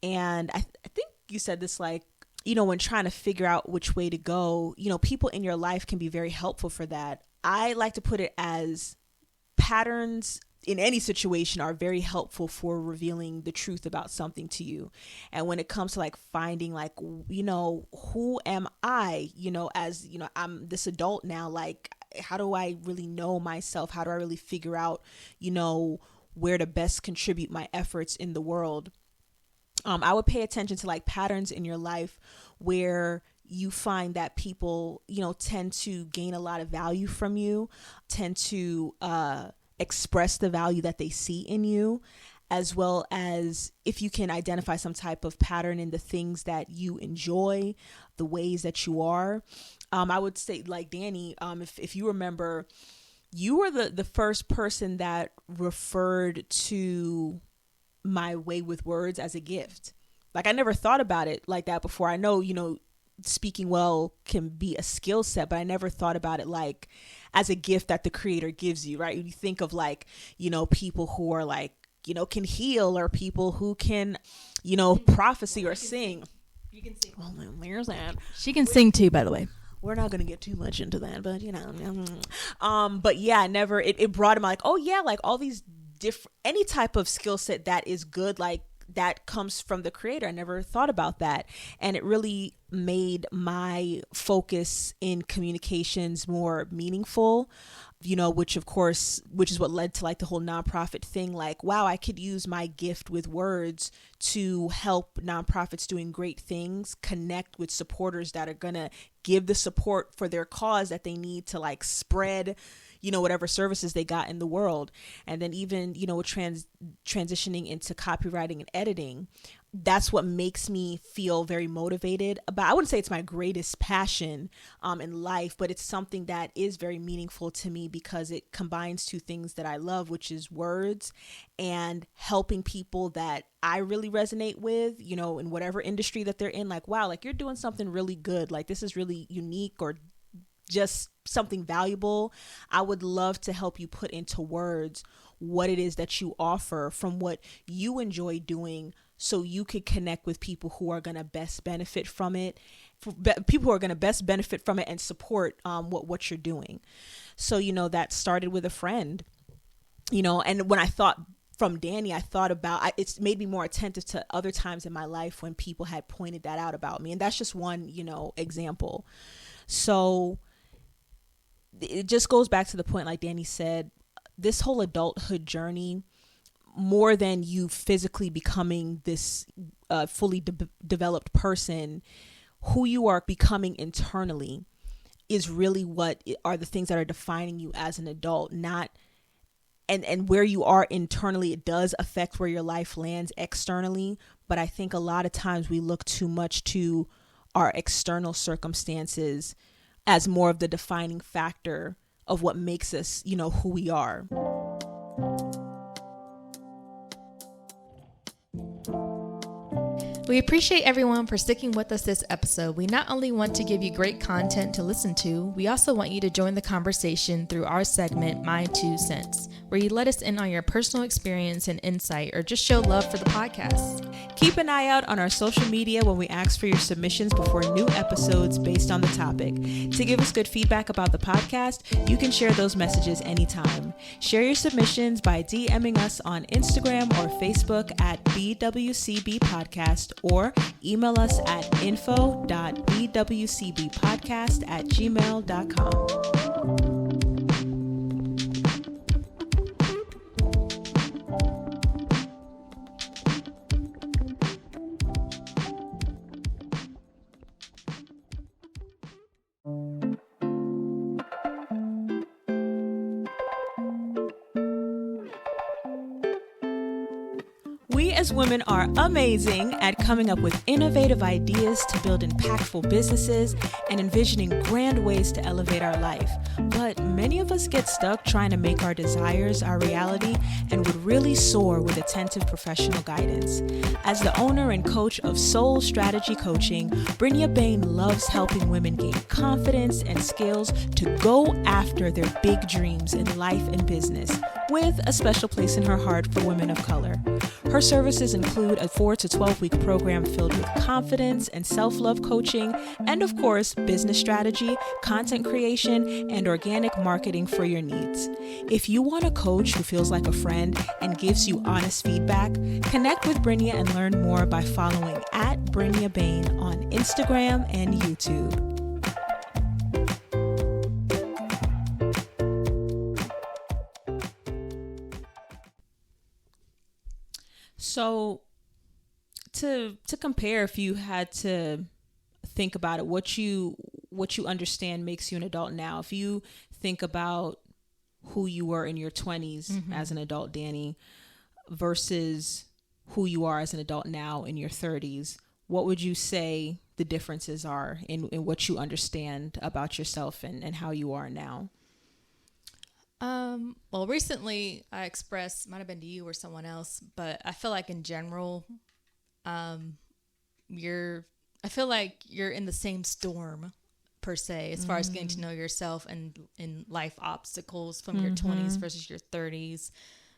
And I think you said this, like, when trying to figure out which way to go, people in your life can be very helpful for that. I like to put it as patterns in any situation are very helpful for revealing the truth about something to you. And when it comes to like finding like, who am I, as, I'm this adult now, like, how do I really know myself? How do I really figure out, where to best contribute my efforts in the world? I would pay attention to like patterns in your life where you find that people, tend to gain a lot of value from you, tend to express the value that they see in you, as well as if you can identify some type of pattern in the things that you enjoy, the ways that you are. I would say, like Danny, if you remember, you were the first person that referred to my way with words as a gift. Like, I never thought about it like that before. I know, speaking well can be a skill set, but I never thought about it like as a gift that the creator gives you, right? You think of like, people who are like, can heal, or people who can, prophecy or sing. You can sing. Well, there's that. She can sing too, by the way. We're not going to get too much into that, but but yeah, it brought him like, oh yeah, like all these different, any type of skill set that is good, like that comes from the creator. I never thought about that. And it really made my focus in communications more meaningful, which is what led to like the whole nonprofit thing. Like, wow, I could use my gift with words to help nonprofits doing great things connect with supporters that are going to give the support for their cause that they need to like spread, whatever services they got in the world. And then even, transitioning into copywriting and editing, that's what makes me feel very motivated about. I wouldn't say it's my greatest passion in life, but it's something that is very meaningful to me because it combines two things that I love, which is words and helping people that I really resonate with, in whatever industry that they're in. Like, wow, like you're doing something really good. Like, this is really unique, or just something valuable. I would love to help you put into words what it is that you offer from what you enjoy doing so you could connect with people who are going to best benefit from it, people who are going to best benefit from it and support what you're doing. So, that started with a friend, and when I thought from Danny, I thought about, it's made me more attentive to other times in my life when people had pointed that out about me. And that's just one, example. So it just goes back to the point, like Danny said, this whole adulthood journey, more than you physically becoming this fully developed person, who you are becoming internally is really what are the things that are defining you as an adult. Not and where you are internally, it does affect where your life lands externally. But I think a lot of times we look too much to our external circumstances as more of the defining factor of what makes us, who we are. We appreciate everyone for sticking with us this episode. We not only want to give you great content to listen to, we also want you to join the conversation through our segment, My 2 Cents, where you let us in on your personal experience and insight, or just show love for the podcast. Keep an eye out on our social media when we ask for your submissions before new episodes based on the topic. To give us good feedback about the podcast, you can share those messages anytime. Share your submissions by DMing us on Instagram or Facebook at BWCB Podcast, or email us at info.bwcbpodcast@gmail.com. We as women are amazing at coming up with innovative ideas to build impactful businesses and envisioning grand ways to elevate our life. But many of us get stuck trying to make our desires our reality and would really soar with attentive professional guidance. As the owner and coach of Soul Strategy Coaching, Brynja Bain loves helping women gain confidence and skills to go after their big dreams in life and business, with a special place in her heart for women of color. Her services include a 4 to 12-week program filled with confidence and self-love coaching, and of course, business strategy, content creation, and organic marketing for your needs. If you want a coach who feels like a friend and gives you honest feedback, connect with Brynja and learn more by following at Brynja Bain on Instagram and YouTube. So to compare, if you had to think about it, what you understand makes you an adult now. If you think about who you were in your 20s as an adult, Danny, versus who you are as an adult now in your 30s, what would you say the differences are in what you understand about yourself and how you are now? Well, recently I expressed, might have been to you or someone else, but I feel like in general, I feel like you're in the same storm per se, as far as getting to know yourself and in life obstacles from your 20s versus your 30s.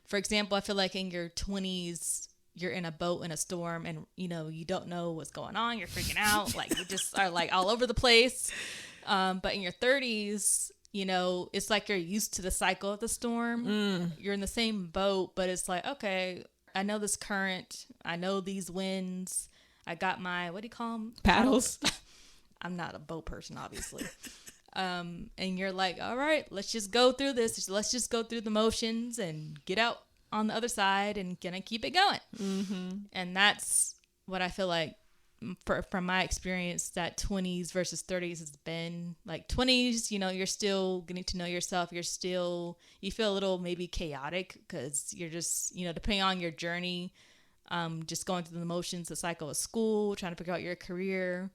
For example, I feel like in your 20s, you're in a boat in a storm and, you don't know what's going on. You're freaking out. Like you just are like all over the place. But in your 30s, it's like you're used to the cycle of the storm. You're in the same boat, but it's like, okay, I know this current. I know these winds. I got my, what do you call them? Paddles. I'm not a boat person, obviously. And you're like, all right, let's just go through this. Let's just go through the motions and get out on the other side and gonna keep it going. And that's what I feel like from my experience, that 20s versus 30s has been. Like 20s, you're still getting to know yourself. You feel a little maybe chaotic because you're just, depending on your journey, just going through the motions, the cycle of school, trying to figure out your career,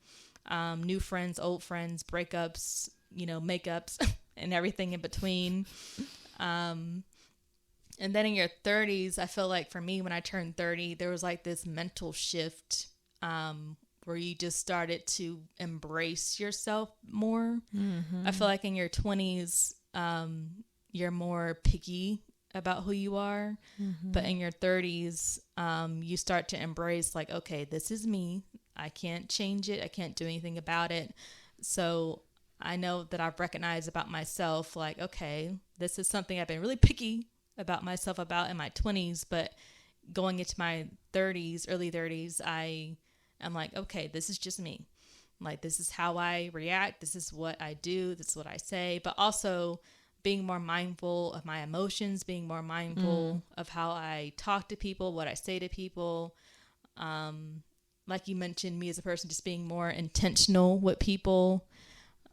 new friends, old friends, breakups, makeups and everything in between. And then in your 30s, I feel like for me, when I turned 30, there was like this mental shift where you just started to embrace yourself more. I feel like in your 20s, you're more picky about who you are. But in your 30s, you start to embrace like, okay, this is me. I can't change it. I can't do anything about it. So I know that I've recognized about myself, like, okay, this is something I've been really picky about myself about in my 20s, but going into my 30s, early 30s, I am like, okay, this is just me. Like, this is how I react. This is what I do. This is what I say. But also being more mindful of my emotions, being more mindful of how I talk to people, what I say to people. Like you mentioned, me as a person, just being more intentional with people,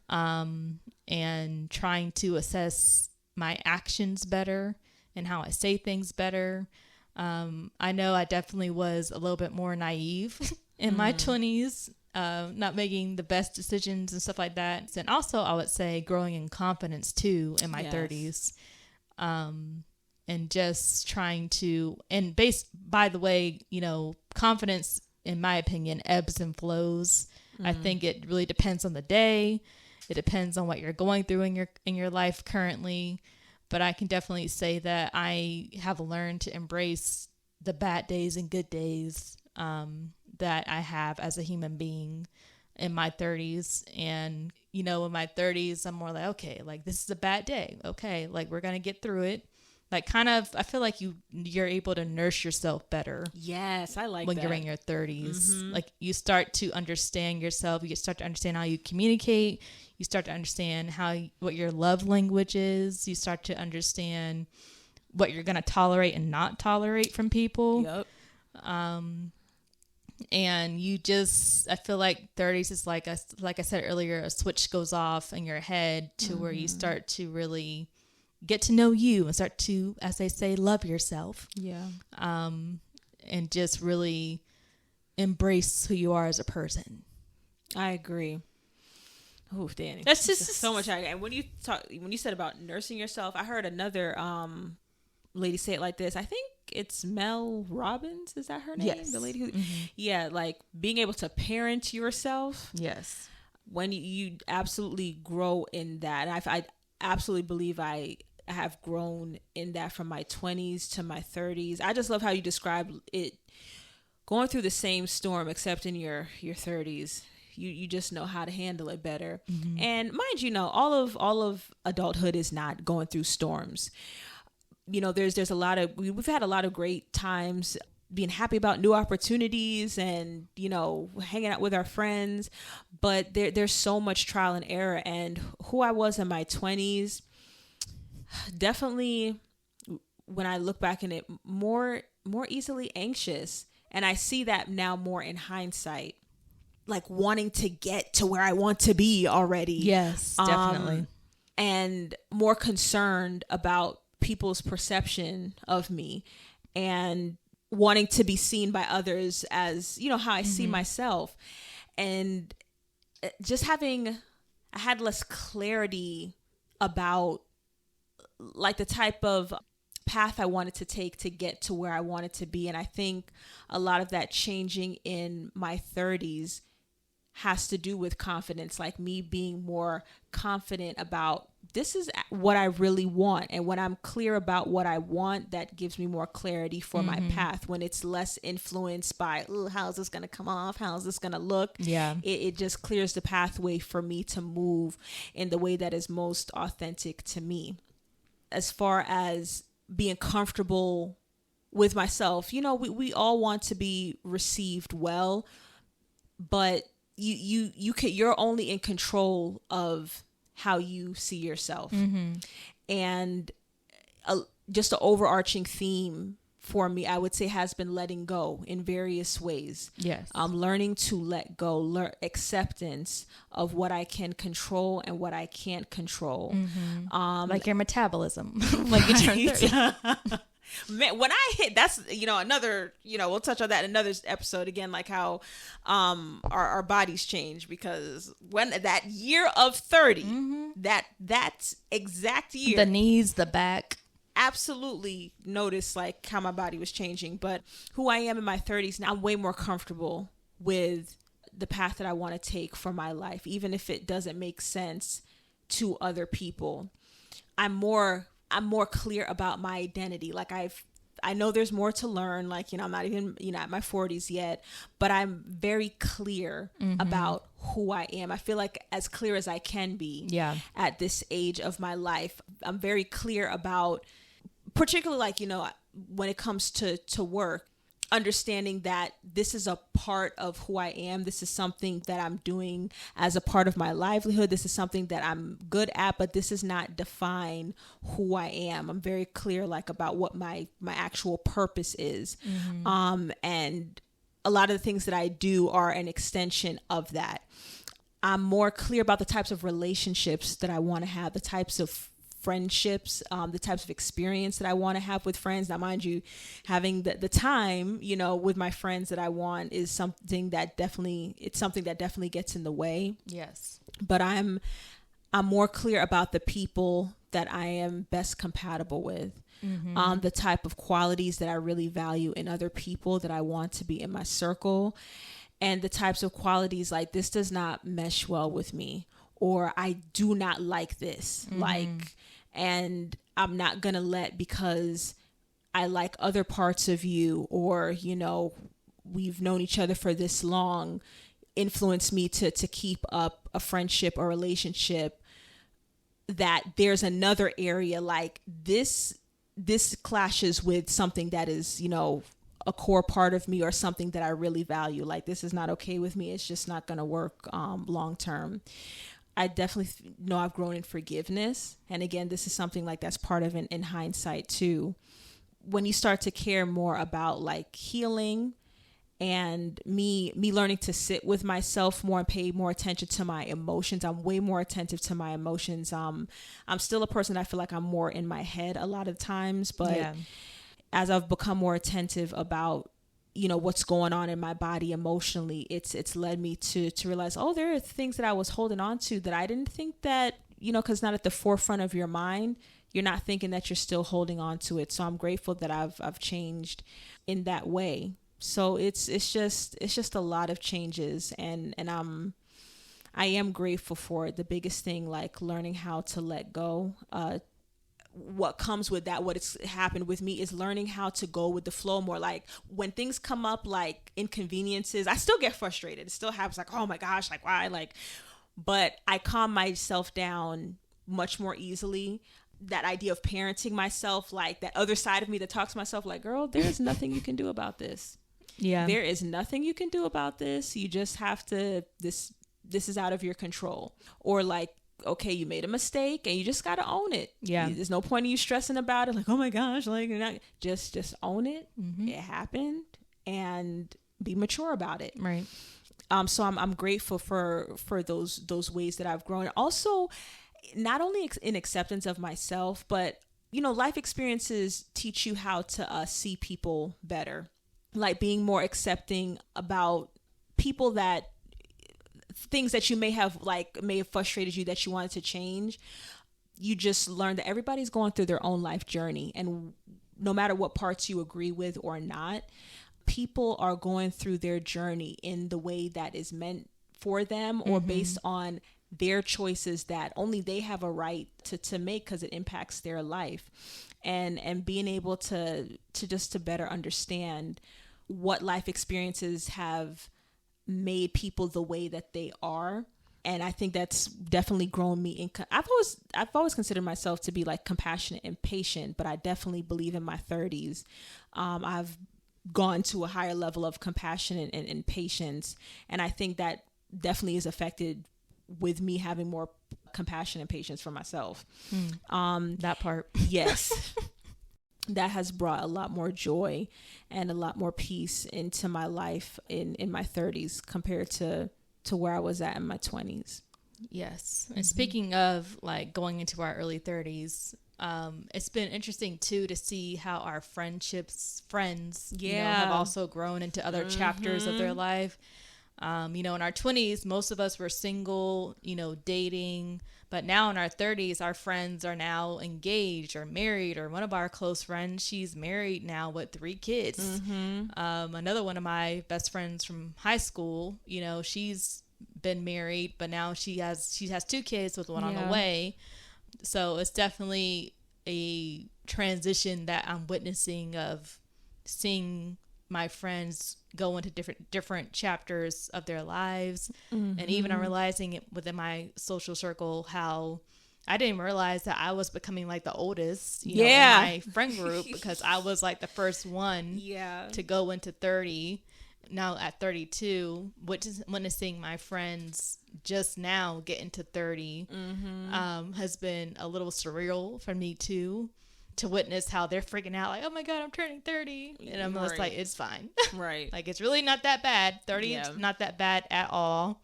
and trying to assess my actions better and how I say things better. I know I definitely was a little bit more naive in my 20s, not making the best decisions and stuff like that. And also, I would say growing in confidence too in my 30s. And just trying to, and by the way, confidence, in my opinion, ebbs and flows. I think it really depends on the day. It depends on what you're going through in your life currently. But I can definitely say that I have learned to embrace the bad days and good days that I have as a human being in my 30s. And, in my 30s, I'm more like, okay, like this is a bad day. Okay, like we're going to get through it. Like kind of, I feel like you're able to nurse yourself better. Yes, I like when that. You're in your 30s. Like you start to understand yourself. You start to understand how you communicate. You start to understand what your love language is. You start to understand what you're going to tolerate and not tolerate from people. Yep. And I feel like 30s is like I said earlier, a switch goes off in your head to where you start to really get to know you and start to, as they say, love yourself. Yeah. And just really embrace who you are as a person. I agree. Oh, Danny. That's just so much. And when you said about nursing yourself, I heard another lady say it like this. I think it's Mel Robbins. Is that her name? Yes. The lady who, yeah, like being able to parent yourself. Yes. When you absolutely grow in that. And I absolutely believe I have grown in that from my 20s to my 30s. I just love how you describe it, going through the same storm, except in your 30s. You just know how to handle it better. And mind you, all of adulthood is not going through storms. There's a lot of, we've had a lot of great times being happy about new opportunities and, hanging out with our friends, but there's so much trial and error. And who I was in my 20s, definitely when I look back in it, more easily anxious. And I see that now more in hindsight, like wanting to get to where I want to be already. Yes, definitely. And more concerned about people's perception of me and wanting to be seen by others as, how I see myself. And just I had less clarity about like the type of path I wanted to take to get to where I wanted to be. And I think a lot of that changing in my 30s has to do with confidence, like me being more confident about this is what I really want. And when I'm clear about what I want, that gives me more clarity for my path. When it's less influenced by, how is this going to come off? How is this going to look? Yeah. It just clears the pathway for me to move in the way that is most authentic to me. As far as being comfortable with myself, we all want to be received well, but you're only in control of how you see yourself. And just an overarching theme for me, I would say, has been letting go in various ways. Yes. Learning to let go, acceptance of what I can control and what I can't control. Like your metabolism, like you turn 30. Man, when I hit, that's, another, we'll touch on that in another episode again, like how our bodies change, because when that year of 30, that exact year, the knees, the back, absolutely noticed like how my body was changing. But who I am in my 30s now, I'm way more comfortable with the path that I want to take for my life, even if it doesn't make sense to other people. I'm more clear about my identity. Like I know there's more to learn. Like, I'm not even, at my 40s yet, but I'm very clear about who I am. I feel like as clear as I can be at this age of my life. I'm very clear about, particularly like, when it comes to work, understanding that this is a part of who I am. This is something that I'm doing as a part of my livelihood. This is something that I'm good at, but this does not define who I am. I'm very clear like about what my actual purpose is. And a lot of the things that I do are an extension of that. I'm more clear about the types of relationships that I want to have, the types of friendships, the types of experience that I want to have with friends. Now, mind you, having the time, with my friends that I want is something that definitely gets in the way. Yes. But I'm more clear about the people that I am best compatible with. The type of qualities that I really value in other people that I want to be in my circle, and the types of qualities like this does not mesh well with me, or I do not like this. And I'm not going to let, because I like other parts of you, or, we've known each other for this long, influence me to keep up a friendship or relationship, that there's another area like this clashes with something that is, a core part of me, or something that I really value. Like, this is not okay with me. It's just not going to work long term. I definitely know I've grown in forgiveness. And again, this is something like that's part of in hindsight too. When you start to care more about like healing, and me learning to sit with myself more and pay more attention to my emotions. I'm way more attentive to my emotions. I'm still a person, I feel like I'm more in my head a lot of times, but as I've become more attentive about what's going on in my body emotionally, it's led me to realize, there are things that I was holding on to that I didn't think that, because not at the forefront of your mind, you're not thinking that you're still holding on to it. So I'm grateful that I've changed in that way. So it's just a lot of changes, and I am grateful for it. The biggest thing, like learning how to let go, what comes with that, what's happened with me is learning how to go with the flow more. Like when things come up, like inconveniences, I still get frustrated. It still happens, like, oh my gosh, like why, but I calm myself down much more easily. That idea of parenting myself, like that other side of me that talks to myself like, girl, there's nothing you can do about this. There is nothing you can do about this. You just have to, this is out of your control. Or like, okay, you made a mistake and you just got to own it. There's no point in you stressing about it. Like, oh my gosh, like you're not, just own it. It happened, and be mature about it. Right. So I'm grateful for those ways that I've grown. Also, not only in acceptance of myself, but, life experiences teach you how to see people better, like being more accepting about people, that things that you may have frustrated you that you wanted to change. You just learn that everybody's going through their own life journey, and no matter what parts you agree with or not, people are going through their journey in the way that is meant for them, or based on their choices that only they have a right to make, because it impacts their life. And being able to better understand what life experiences have made people the way that they are. And I think that's definitely grown me I've always considered myself to be like compassionate and patient, but I definitely believe in my 30s I've gone to a higher level of compassion and patience, and I think that definitely is affected with me having more compassion and patience for myself. That part. Yes. That has brought a lot more joy and a lot more peace into my life in my 30s compared to where I was at in my 20s. Yes. And speaking of like going into our early 30s, it's been interesting too to see how our friends have also grown into other chapters of their life. In our 20s, most of us were single, dating, but now in our 30s, our friends are now engaged or married, or one of our close friends, she's married now with 3 kids. Another one of my best friends from high school, she's been married, but now she has 2 kids with one on the way. So it's definitely a transition that I'm witnessing of seeing my friends go into different chapters of their lives. And even I'm realizing it within my social circle how I didn't realize that I was becoming like the oldest, you know, in my friend group, because I was like the first one to go into 30. Now at 32, which is witnessing my friends just now get into 30, has been a little surreal for me too, to witness how they're freaking out like, oh my God, I'm turning 30. And I'm just like, it's fine. Right. Like, it's really not that bad. 30 is not that bad at all.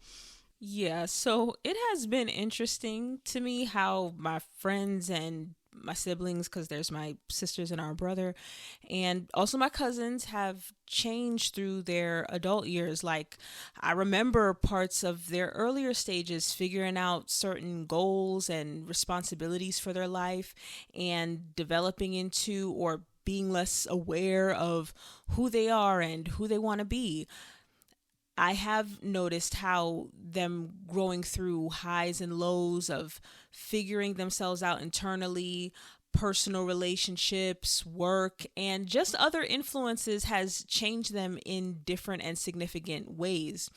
Yeah, so it has been interesting to me how my friends and my siblings, because there's my sisters and our brother, and also my cousins, have changed through their adult years. Like, I remember parts of their earlier stages figuring out certain goals and responsibilities for their life and developing into or being less aware of who they are and who they want to be. I have noticed how them growing through highs and lows of figuring themselves out internally, personal relationships, work, and just other influences has changed them in different and significant ways.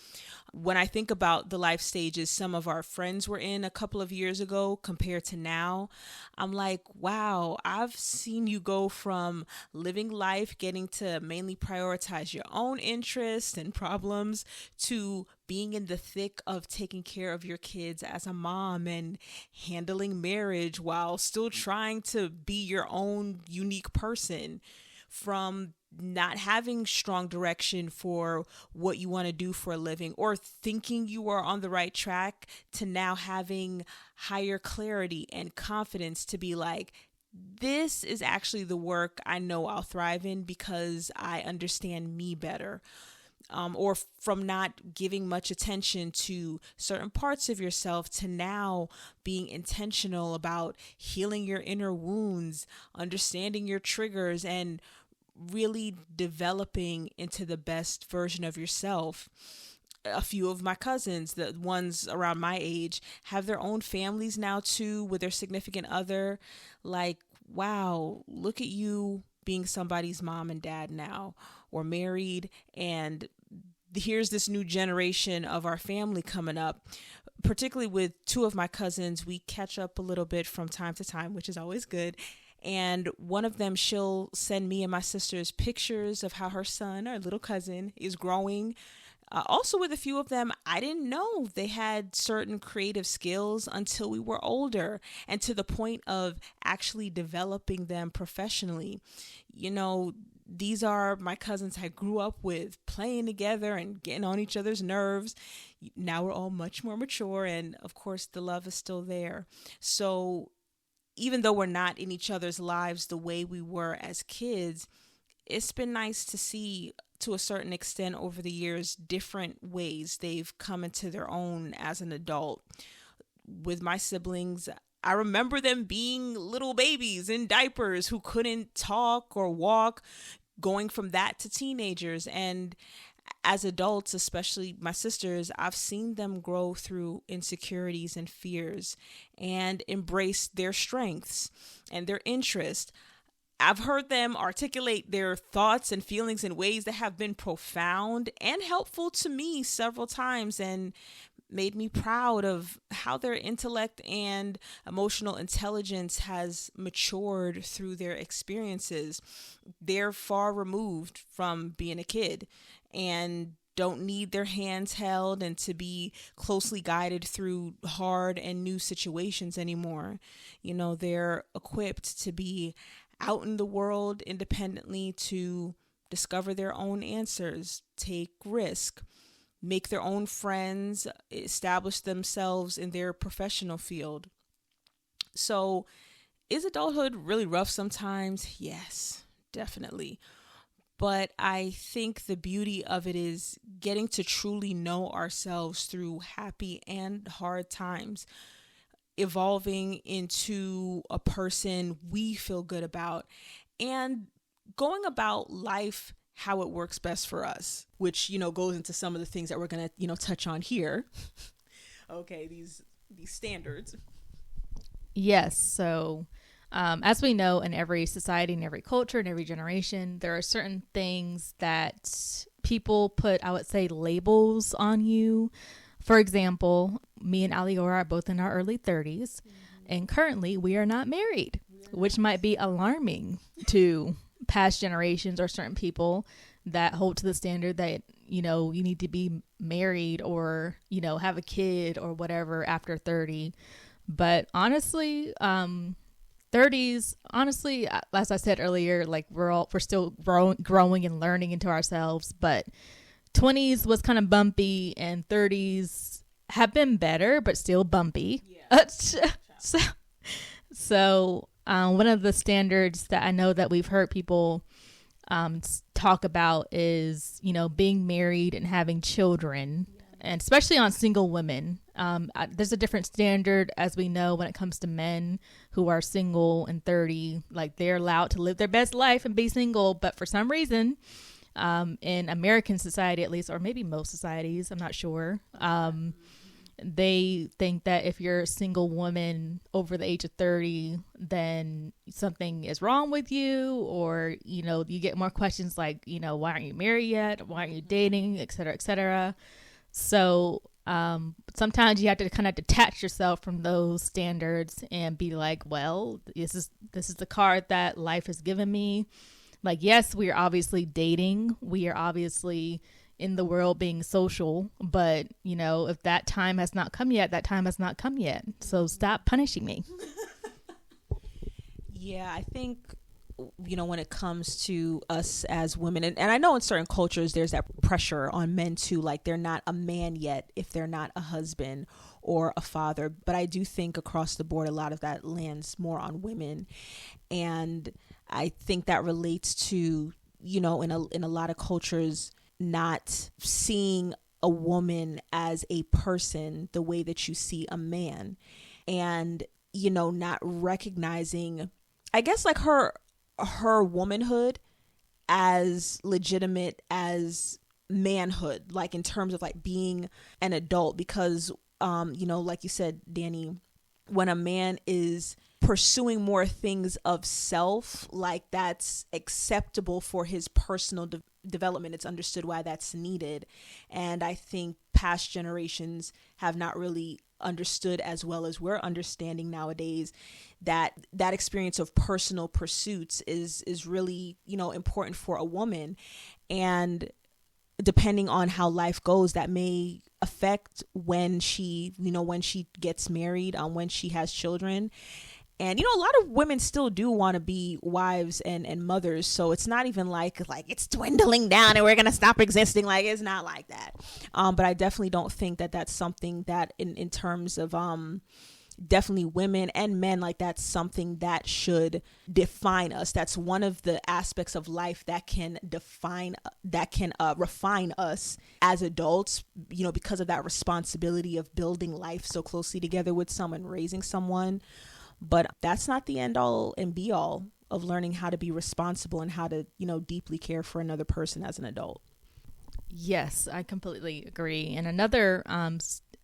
When I think about the life stages some of our friends were in a couple of years ago compared to now, I'm like, wow, I've seen you go from living life, getting to mainly prioritize your own interests and problems, to being in the thick of taking care of your kids as a mom and handling marriage while still trying to be your own unique person, from not having strong direction for what you want to do for a living or thinking you are on the right track, to now having higher clarity and confidence to be like, this is actually the work I know I'll thrive in because I understand me better. Or from not giving much attention to certain parts of yourself to now being intentional about healing your inner wounds, understanding your triggers, and really developing into the best version of yourself. A few of my cousins, the ones around my age, have their own families now too with their significant other. Like, wow, look at you being somebody's mom and dad now, or married, and here's this new generation of our family coming up. Particularly with two of my cousins, we catch up a little bit from time to time, which is always good. And one of them, she'll send me and my sisters pictures of how her son, our little cousin, is growing. Also with a few of them, I didn't know they had certain creative skills until we were older, and to the point of actually developing them professionally. You know, these are my cousins I grew up with, playing together and getting on each other's nerves. Now we're all much more mature, and of course the love is still there. So even though we're not in each other's lives the way we were as kids, it's been nice to see, to a certain extent over the years, different ways they've come into their own as an adult. With my siblings, I remember them being little babies in diapers who couldn't talk or walk, going from that to teenagers. And as adults, especially my sisters, I've seen them grow through insecurities and fears and embrace their strengths and their interests. I've heard them articulate their thoughts and feelings in ways that have been profound and helpful to me several times, and made me proud of how their intellect and emotional intelligence has matured through their experiences. They're far removed from being a kid and don't need their hands held and to be closely guided through hard and new situations anymore. You know, they're equipped to be out in the world independently, to discover their own answers, take risk, make their own friends, establish themselves in their professional field. So, is adulthood really rough sometimes? Yes, definitely. But I think the beauty of it is getting to truly know ourselves through happy and hard times, evolving into a person we feel good about, and going about life how it works best for us, which, you know, goes into some of the things that we're going to, you know, touch on here. Okay, these standards. Yes, so As we know, in every society, in every culture, in every generation, there are certain things that people put, I would say, labels on you. For example, me and Aliora are both in our early 30s, and currently we are not married, which might be alarming to past generations or certain people that hold to the standard that, you need to be married or, have a kid or whatever after 30. But honestly, 30s, honestly, as I said earlier, like we're still growing and learning into ourselves, but 20s was kind of bumpy and 30s have been better, but still bumpy. Yeah. So one of the standards that I know that we've heard people talk about is, being married and having children, and especially on single women. There's a different standard, as we know, when it comes to men who are single and 30, like they're allowed to live their best life and be single. But for some reason, in American society, at least, or maybe most societies, I'm not sure, they think that if you're a single woman over the age of 30, then something is wrong with you, or, you get more questions like, why aren't you married yet? Why aren't you dating, et cetera, et cetera. So sometimes you have to kind of detach yourself from those standards and be like, well, this is the card that life has given me. Like, yes, we are obviously dating. We are obviously in the world being social. But, if that time has not come yet, that time has not come yet. So stop punishing me. Yeah, I think, when it comes to us as women, and I know in certain cultures there's that pressure on men too, like they're not a man yet if they're not a husband or a father. But I do think across the board, a lot of that lands more on women. And I think that relates to, in a lot of cultures, not seeing a woman as a person the way that you see a man, and, not recognizing, I guess, like her womanhood as legitimate as manhood, like in terms of like being an adult. Because like you said, Danny, when a man is pursuing more things of self, like that's acceptable for his personal development, it's understood why that's needed. And I think past generations have not really understood as well as we're understanding nowadays that experience of personal pursuits is really, important for a woman. And depending on how life goes, that may affect when she gets married, when she has children. And, a lot of women still do want to be wives and mothers. So it's not even like it's dwindling down and we're going to stop existing. Like, it's not like that. But I definitely don't think that that's something that in terms of definitely women and men, like that's something that should define us. That's one of the aspects of life that can refine us as adults, because of that responsibility of building life so closely together with someone, raising someone. But that's not the end all and be all of learning how to be responsible and how to, deeply care for another person as an adult. Yes, I completely agree. And another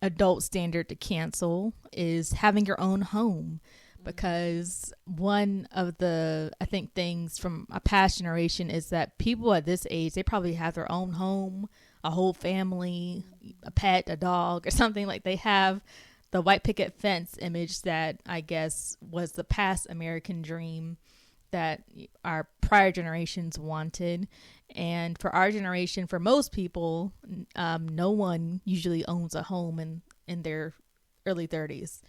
adult standard to cancel is having your own home, because one of the, I think, things from a past generation is that people at this age, they probably have their own home, a whole family, a pet, a dog, or something. Like they have the white picket fence image that I guess was the past American dream that our prior generations wanted. And for our generation, for most people, no one usually owns a home in their early 30s.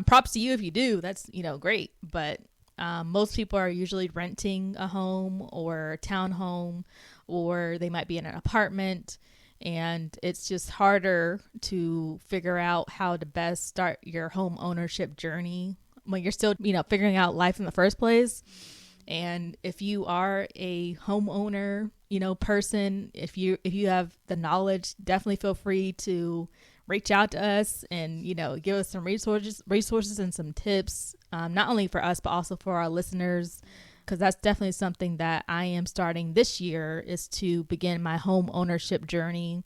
Props to you if you do. That's, great. But most people are usually renting a home or a townhome, or they might be in an apartment. And it's just harder to figure out how to best start your home ownership journey when you're still, figuring out life in the first place. And if you are a homeowner, person, if you have the knowledge, definitely feel free to reach out to us and, give us some resources and some tips, not only for us, but also for our listeners. Because that's definitely something that I am starting this year, is to begin my home ownership journey.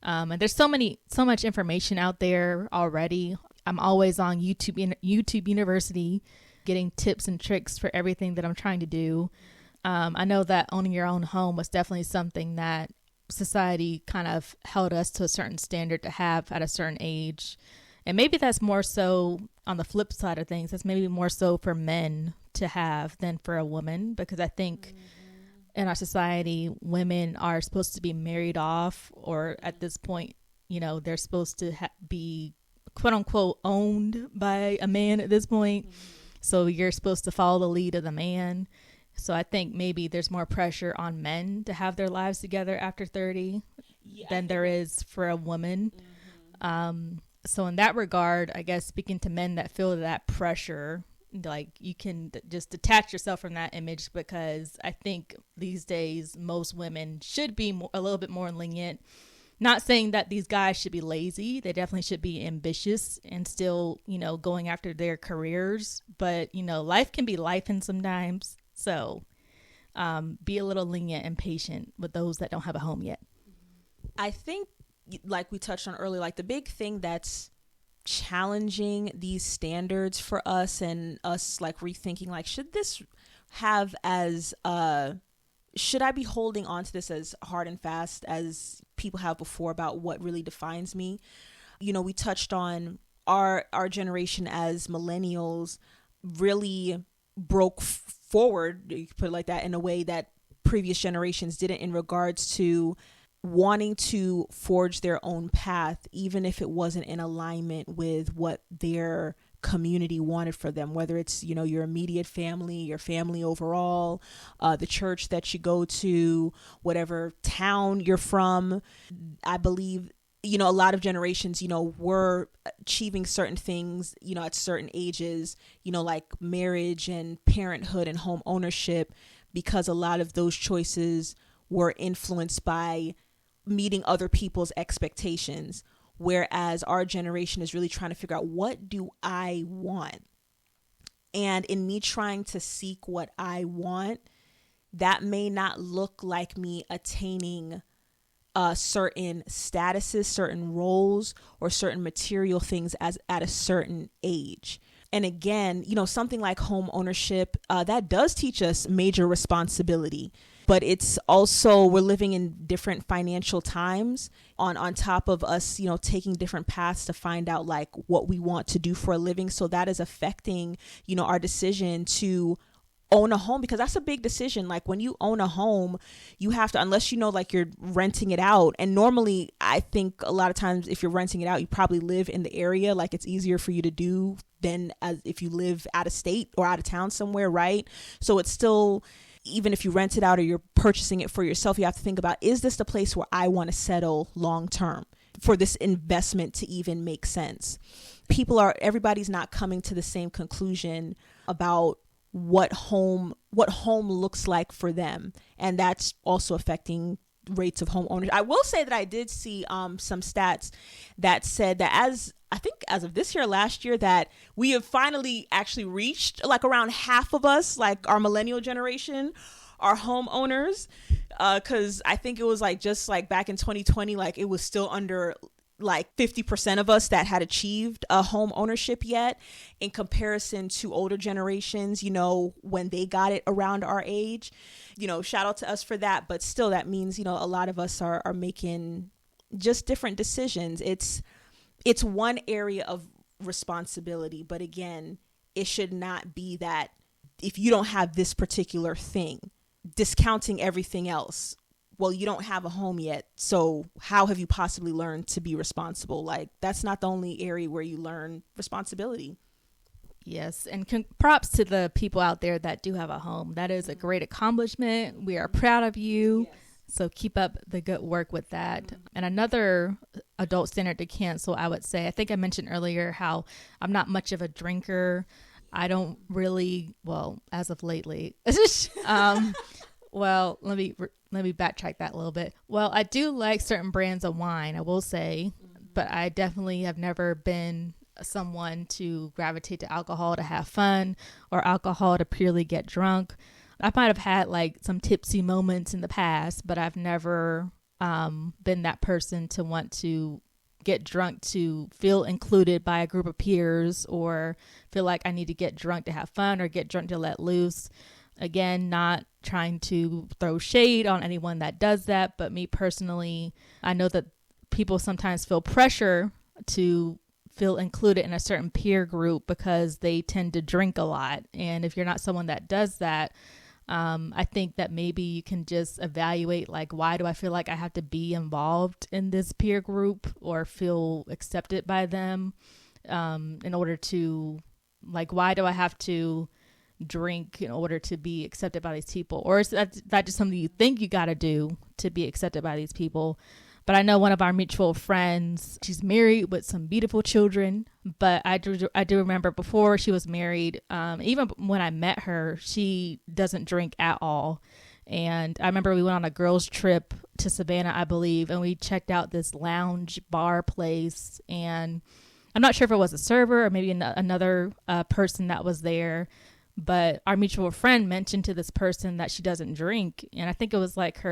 And there's so much information out there already. I'm always on YouTube University. getting tips and tricks for everything that I'm trying to do. I know that owning your own home was definitely something that society kind of held us to a certain standard to have at a certain age. And maybe that's more so on the flip side of things. That's maybe more so for men to have than for a woman, because I think in our society, women are supposed to be married off, or at this point, you know, they're supposed to be quote unquote owned by a man at this point. So you're supposed to follow the lead of the man. So I think maybe there's more pressure on men to have their lives together after 30 than there is for a woman. So in that regard, I guess speaking to men that feel that pressure, like you can just detach yourself from that image, because I think these days most women should be a little bit more lenient. Not saying that these guys should be lazy. They definitely should be ambitious and still, you know, going after their careers. But, you know, life can be lifing sometimes. So be a little lenient and patient with those that don't have a home yet. I think, like we touched on earlier, like the big thing that's challenging these standards for us, and us like rethinking, like, should this have as should I be holding on to this as hard and fast as people have before about what really defines me? You know, we touched on our generation as millennials really broke forward, you could put it like that, in a way that previous generations didn't, in regards to wanting to forge their own path, even if it wasn't in alignment with what their community wanted for them, whether it's, you know, your immediate family, your family overall, the church that you go to, whatever town you're from. I believe, you know, a lot of generations, you know, were achieving certain things, you know, at certain ages, you know, like marriage and parenthood and home ownership, because a lot of those choices were influenced by meeting other people's expectations. Whereas our generation is really trying to figure out, what do I want? And in me trying to seek what I want, that may not look like me attaining certain statuses, certain roles, or certain material things as at a certain age. And again, you know, something like home ownership, that does teach us major responsibility. But it's also, we're living in different financial times on top of us, you know, taking different paths to find out like what we want to do for a living. So that is affecting, you know, our decision to own a home, because that's a big decision. Like when you own a home, you have to, unless you know, like you're renting it out. And normally I think a lot of times if you're renting it out, you probably live in the area. Like it's easier for you to do than as if you live out of state or out of town somewhere, right? So it's still, even if you rent it out or you're purchasing it for yourself, you have to think about, is this the place where I want to settle long term for this investment to even make sense? Everybody's not coming to the same conclusion about what home looks like for them. And that's also affecting rates of home ownership. I will say that I did see some stats that said that as of this year, last year, that we have finally actually reached like around half of us, like our millennial generation, are homeowners. Cause I think it was like just like back in 2020, like it was still under like 50% of us that had achieved a home ownership yet, in comparison to older generations, you know, when they got it around our age. You know, shout out to us for that. But still, that means, you know, a lot of us are making just different decisions. It's one area of responsibility, but again, it should not be that if you don't have this particular thing, discounting everything else. Well, you don't have a home yet, so how have you possibly learned to be responsible? Like, that's not the only area where you learn responsibility. Yes, and props to the people out there that do have a home. That is a great accomplishment. We are proud of you. Yes. So keep up the good work with that. And another adult standard to cancel, I would say, I think I mentioned earlier how I'm not much of a drinker. I don't really, well, as of lately. Well, let me backtrack that a little bit. Well, I do like certain brands of wine, I will say, but I definitely have never been someone to gravitate to alcohol to have fun or alcohol to purely get drunk. I might have had like some tipsy moments in the past, but I've never been that person to want to get drunk to feel included by a group of peers, or feel like I need to get drunk to have fun or get drunk to let loose. Again, not trying to throw shade on anyone that does that, but me personally, I know that people sometimes feel pressure to feel included in a certain peer group because they tend to drink a lot. And if you're not someone that does that, I think that maybe you can just evaluate, like, why do I feel like I have to be involved in this peer group or feel accepted by them, in order to, like, why do I have to drink in order to be accepted by these people? Or is that just something you think you got to do to be accepted by these people? But I know one of our mutual friends, she's married with some beautiful children, but I do remember before she was married, even when I met her, she doesn't drink at all. And I remember we went on a girls' trip to Savannah, I believe, and we checked out this lounge bar place. And I'm not sure if it was a server or maybe another person that was there. But our mutual friend mentioned to this person that she doesn't drink. And I think it was like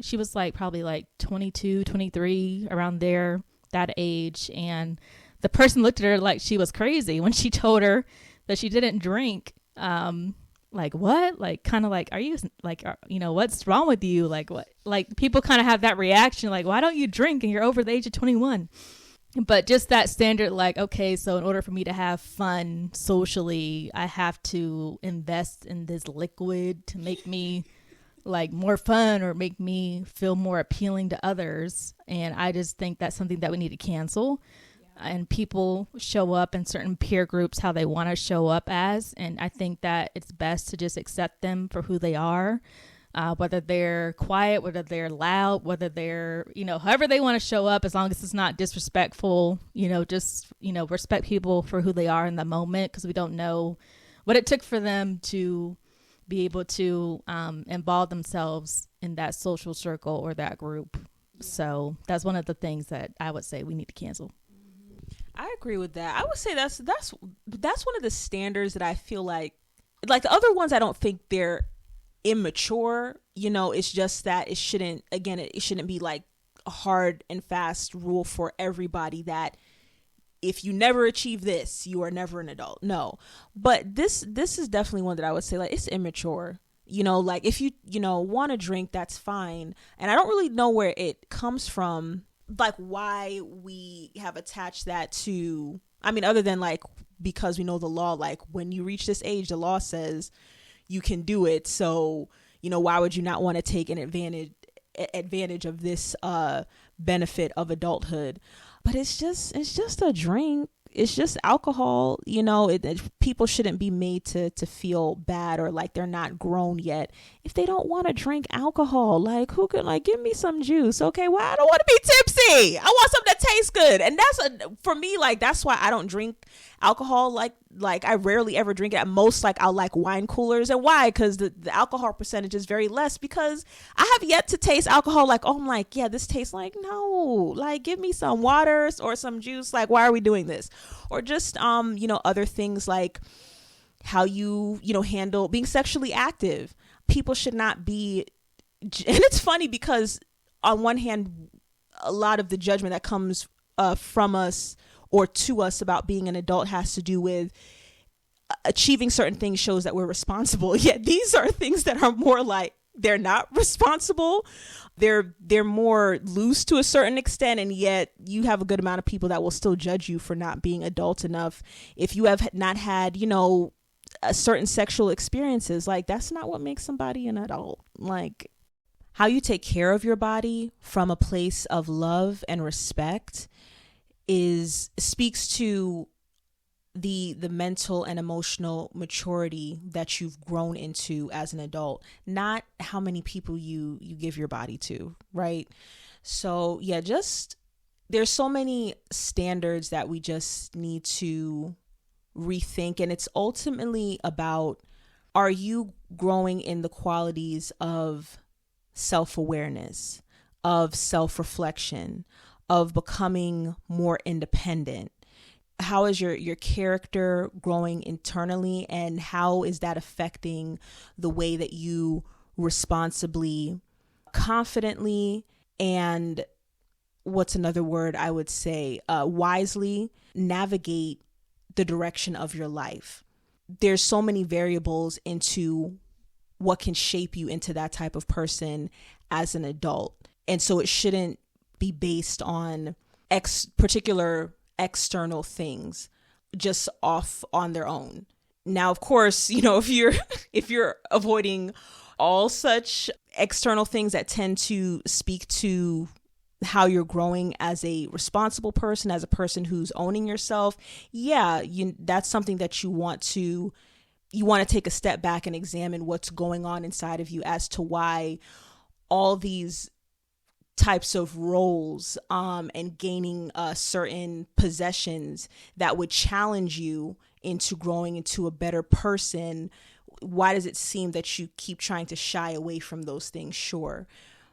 she was like probably like 22, 23, around there, that age. And the person looked at her like she was crazy when she told her that she didn't drink. Like, what? Like, kind of like, are you like, what's wrong with you? Like, what? Like, people kind of have that reaction, like, why don't you drink and you're over the age of 21? But just that standard, like, okay, so in order for me to have fun socially, I have to invest in this liquid to make me like more fun or make me feel more appealing to others. And I just think that's something that we need to cancel. Yeah. And people show up in certain peer groups how they want to show up as. And I think that it's best to just accept them for who they are. Whether they're quiet, whether they're loud, whether they're, however they want to show up, as long as it's not disrespectful, just, respect people for who they are in the moment, because we don't know what it took for them to be able to involve themselves in that social circle or that group. Yeah. So that's one of the things that I would say we need to cancel. I agree with that. I would say that's one of the standards that I feel like the other ones, I don't think they're immature. It's just that it shouldn't be like a hard and fast rule for everybody that if you never achieve this, you are never an adult. No, but this is definitely one that I would say, like, it's immature. Like, if you want to drink, that's fine. And I don't really know where it comes from, like why we have attached that to, other than like, because we know the law, like when you reach this age, the law says you can do it. So, why would you not want to take an advantage of this benefit of adulthood? But it's just a drink. It's just alcohol. People shouldn't be made to feel bad or like they're not grown yet if they don't want to drink alcohol. Like, who could, like, give me some juice? Okay, well, I don't want to be tipsy. I want something that tastes good. And for me, like, that's why I don't drink alcohol. Like I rarely ever drink it. At most, like, I'll like wine coolers. And why? Because the alcohol percentage is very less, because I have yet to taste alcohol like, oh, I'm like, yeah, this tastes like, no, like, give me some water or some juice. Like, why are we doing this? Or just other things like how you handle being sexually active. People should not be, and it's funny because on one hand, a lot of the judgment that comes from us or to us about being an adult has to do with achieving certain things shows that we're responsible. Yet these are things that are more like they're not responsible. They're more loose to a certain extent, and yet you have a good amount of people that will still judge you for not being adult enough if you have not had, a certain sexual experiences. Like, that's not what makes somebody an adult. Like, how you take care of your body from a place of love and respect speaks to the mental and emotional maturity that you've grown into as an adult, not how many people you give your body to, right? So yeah, there's so many standards that we just need to rethink, and it's ultimately about, are you growing in the qualities of self-awareness, of self-reflection, of becoming more independent? How is your character growing internally, and how is that affecting the way that you responsibly, confidently, and what's another word I would say, wisely navigate the direction of your life. There's so many variables into what can shape you into that type of person as an adult. And so it shouldn't be based on particular external things just off on their own. Now, of course, if you're avoiding all such external things that tend to speak to how you're growing as a responsible person, as a person who's owning yourself, that's something that you want to take a step back and examine what's going on inside of you as to why all these types of roles and gaining certain possessions that would challenge you into growing into a better person. Why does it seem that you keep trying to shy away from those things? Sure,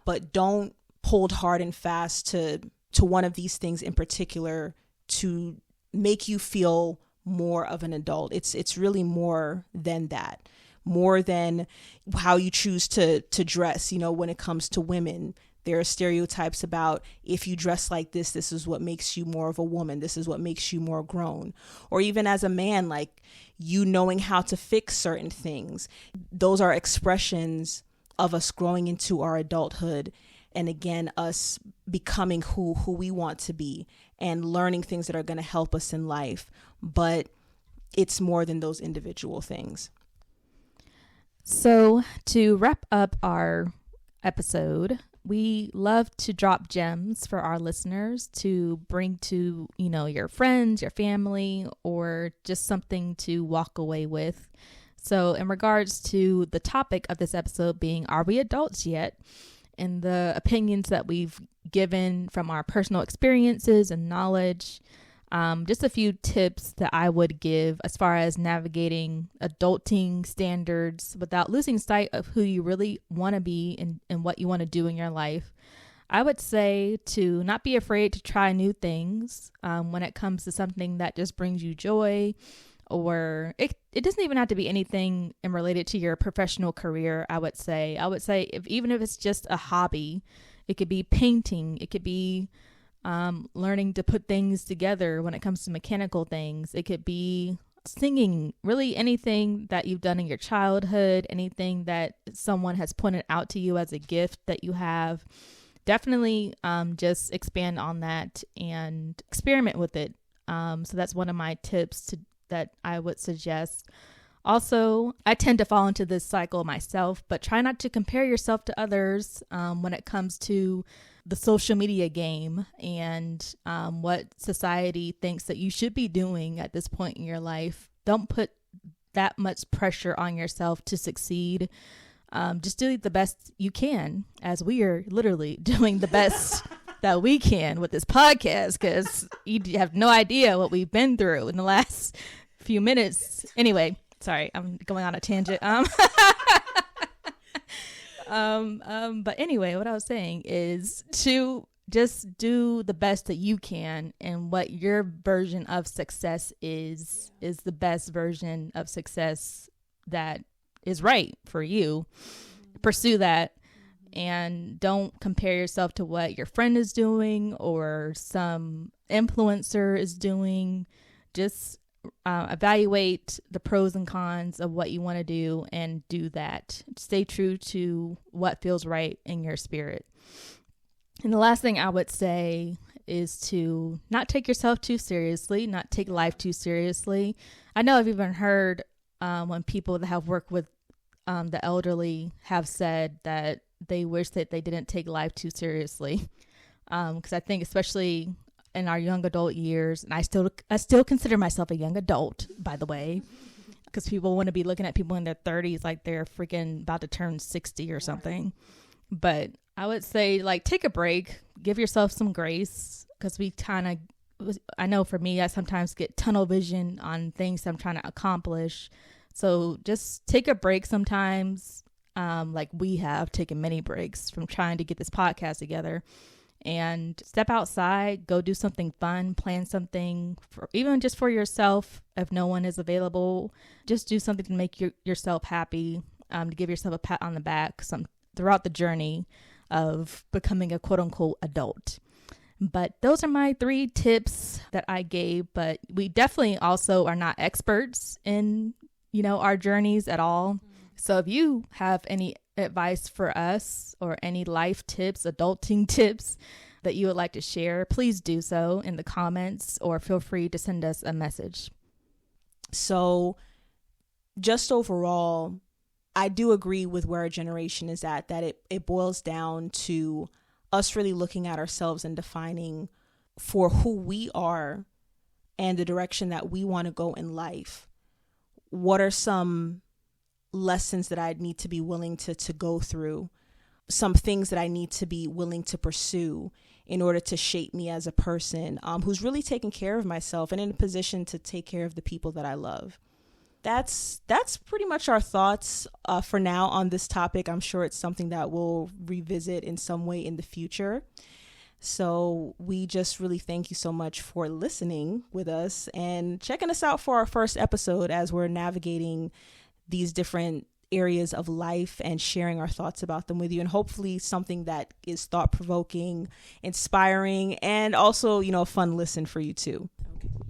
but don't hold hard and fast to one of these things in particular to make you feel more of an adult. It's really more than that, more than how you choose to dress. When it comes to women, there are stereotypes about if you dress like this is what makes you more of a woman. This is what makes you more grown. Or even as a man, like you knowing how to fix certain things. Those are expressions of us growing into our adulthood. And again, us becoming who we want to be and learning things that are going to help us in life. But it's more than those individual things. So to wrap up our episode, we love to drop gems for our listeners to bring to, your friends, your family, or just something to walk away with. So in regards to the topic of this episode being, are we adults yet? And the opinions that we've given from our personal experiences and knowledge, just a few tips that I would give as far as navigating adulting standards without losing sight of who you really want to be and what you want to do in your life. I would say to not be afraid to try new things when it comes to something that just brings you joy, or it doesn't even have to be anything related to your professional career. I would say even if it's just a hobby, it could be painting, it could be learning to put things together when it comes to mechanical things. It could be singing, really anything that you've done in your childhood, anything that someone has pointed out to you as a gift that you have. Definitely just expand on that and experiment with it. So that's one of my tips that I would suggest. Also, I tend to fall into this cycle myself, but try not to compare yourself to others when it comes to the social media game and what society thinks that you should be doing at this point in your life. Don't put that much pressure on yourself to succeed. Just do the best you can, as we are literally doing the best that we can with this podcast, because you have no idea what we've been through in the last few minutes. Anyway, sorry, I'm going on a tangent. But anyway, what I was saying is to just do the best that you can, and what your version of success is the best version of success that is right for you. Pursue that, and don't compare yourself to what your friend is doing or some influencer is doing. Just evaluate the pros and cons of what you want to do and do that. Stay true to what feels right in your spirit. And the last thing I would say is to not take yourself too seriously, not take life too seriously. I know I've even heard when people that have worked with the elderly have said that they wish that they didn't take life too seriously. Because I think especially in our young adult years, and I still consider myself a young adult, by the way, because people want to be looking at people in their 30s like they're freaking about to turn 60 or something. But I would say, like, take a break, give yourself some grace, because I know for me, I sometimes get tunnel vision on things I'm trying to accomplish. So just take a break sometimes, like we have taken many breaks from trying to get this podcast together, and step outside, go do something fun, plan something, even just for yourself. If no one is available, just do something to make yourself happy, to give yourself a pat on the back throughout the journey of becoming a quote unquote adult. But those are my 3 tips that I gave. But we definitely also are not experts in, our journeys at all. So if you have any advice for us or any life tips, adulting tips that you would like to share, please do so in the comments or feel free to send us a message. So just overall, I do agree with where our generation is at, that it boils down to us really looking at ourselves and defining for who we are and the direction that we want to go in life. What are some lessons that I need to be willing to go through? Some things that I need to be willing to pursue in order to shape me as a person who's really taking care of myself and in a position to take care of the people that I love. That's pretty much our thoughts for now on this topic. I'm sure it's something that we'll revisit in some way in the future. So we just really thank you so much for listening with us and checking us out for our first episode as we're navigating these different areas of life and sharing our thoughts about them with you, and hopefully something that is thought-provoking, inspiring, and also, a fun listen for you too.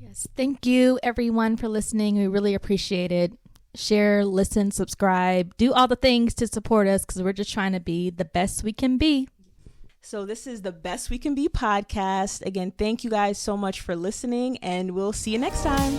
Yes. Thank you everyone for listening. We really appreciate it. Share, listen, subscribe, do all the things to support us because we're just trying to be the best we can be. So this is the Best We Can Be podcast. Again, thank you guys so much for listening, and we'll see you next time.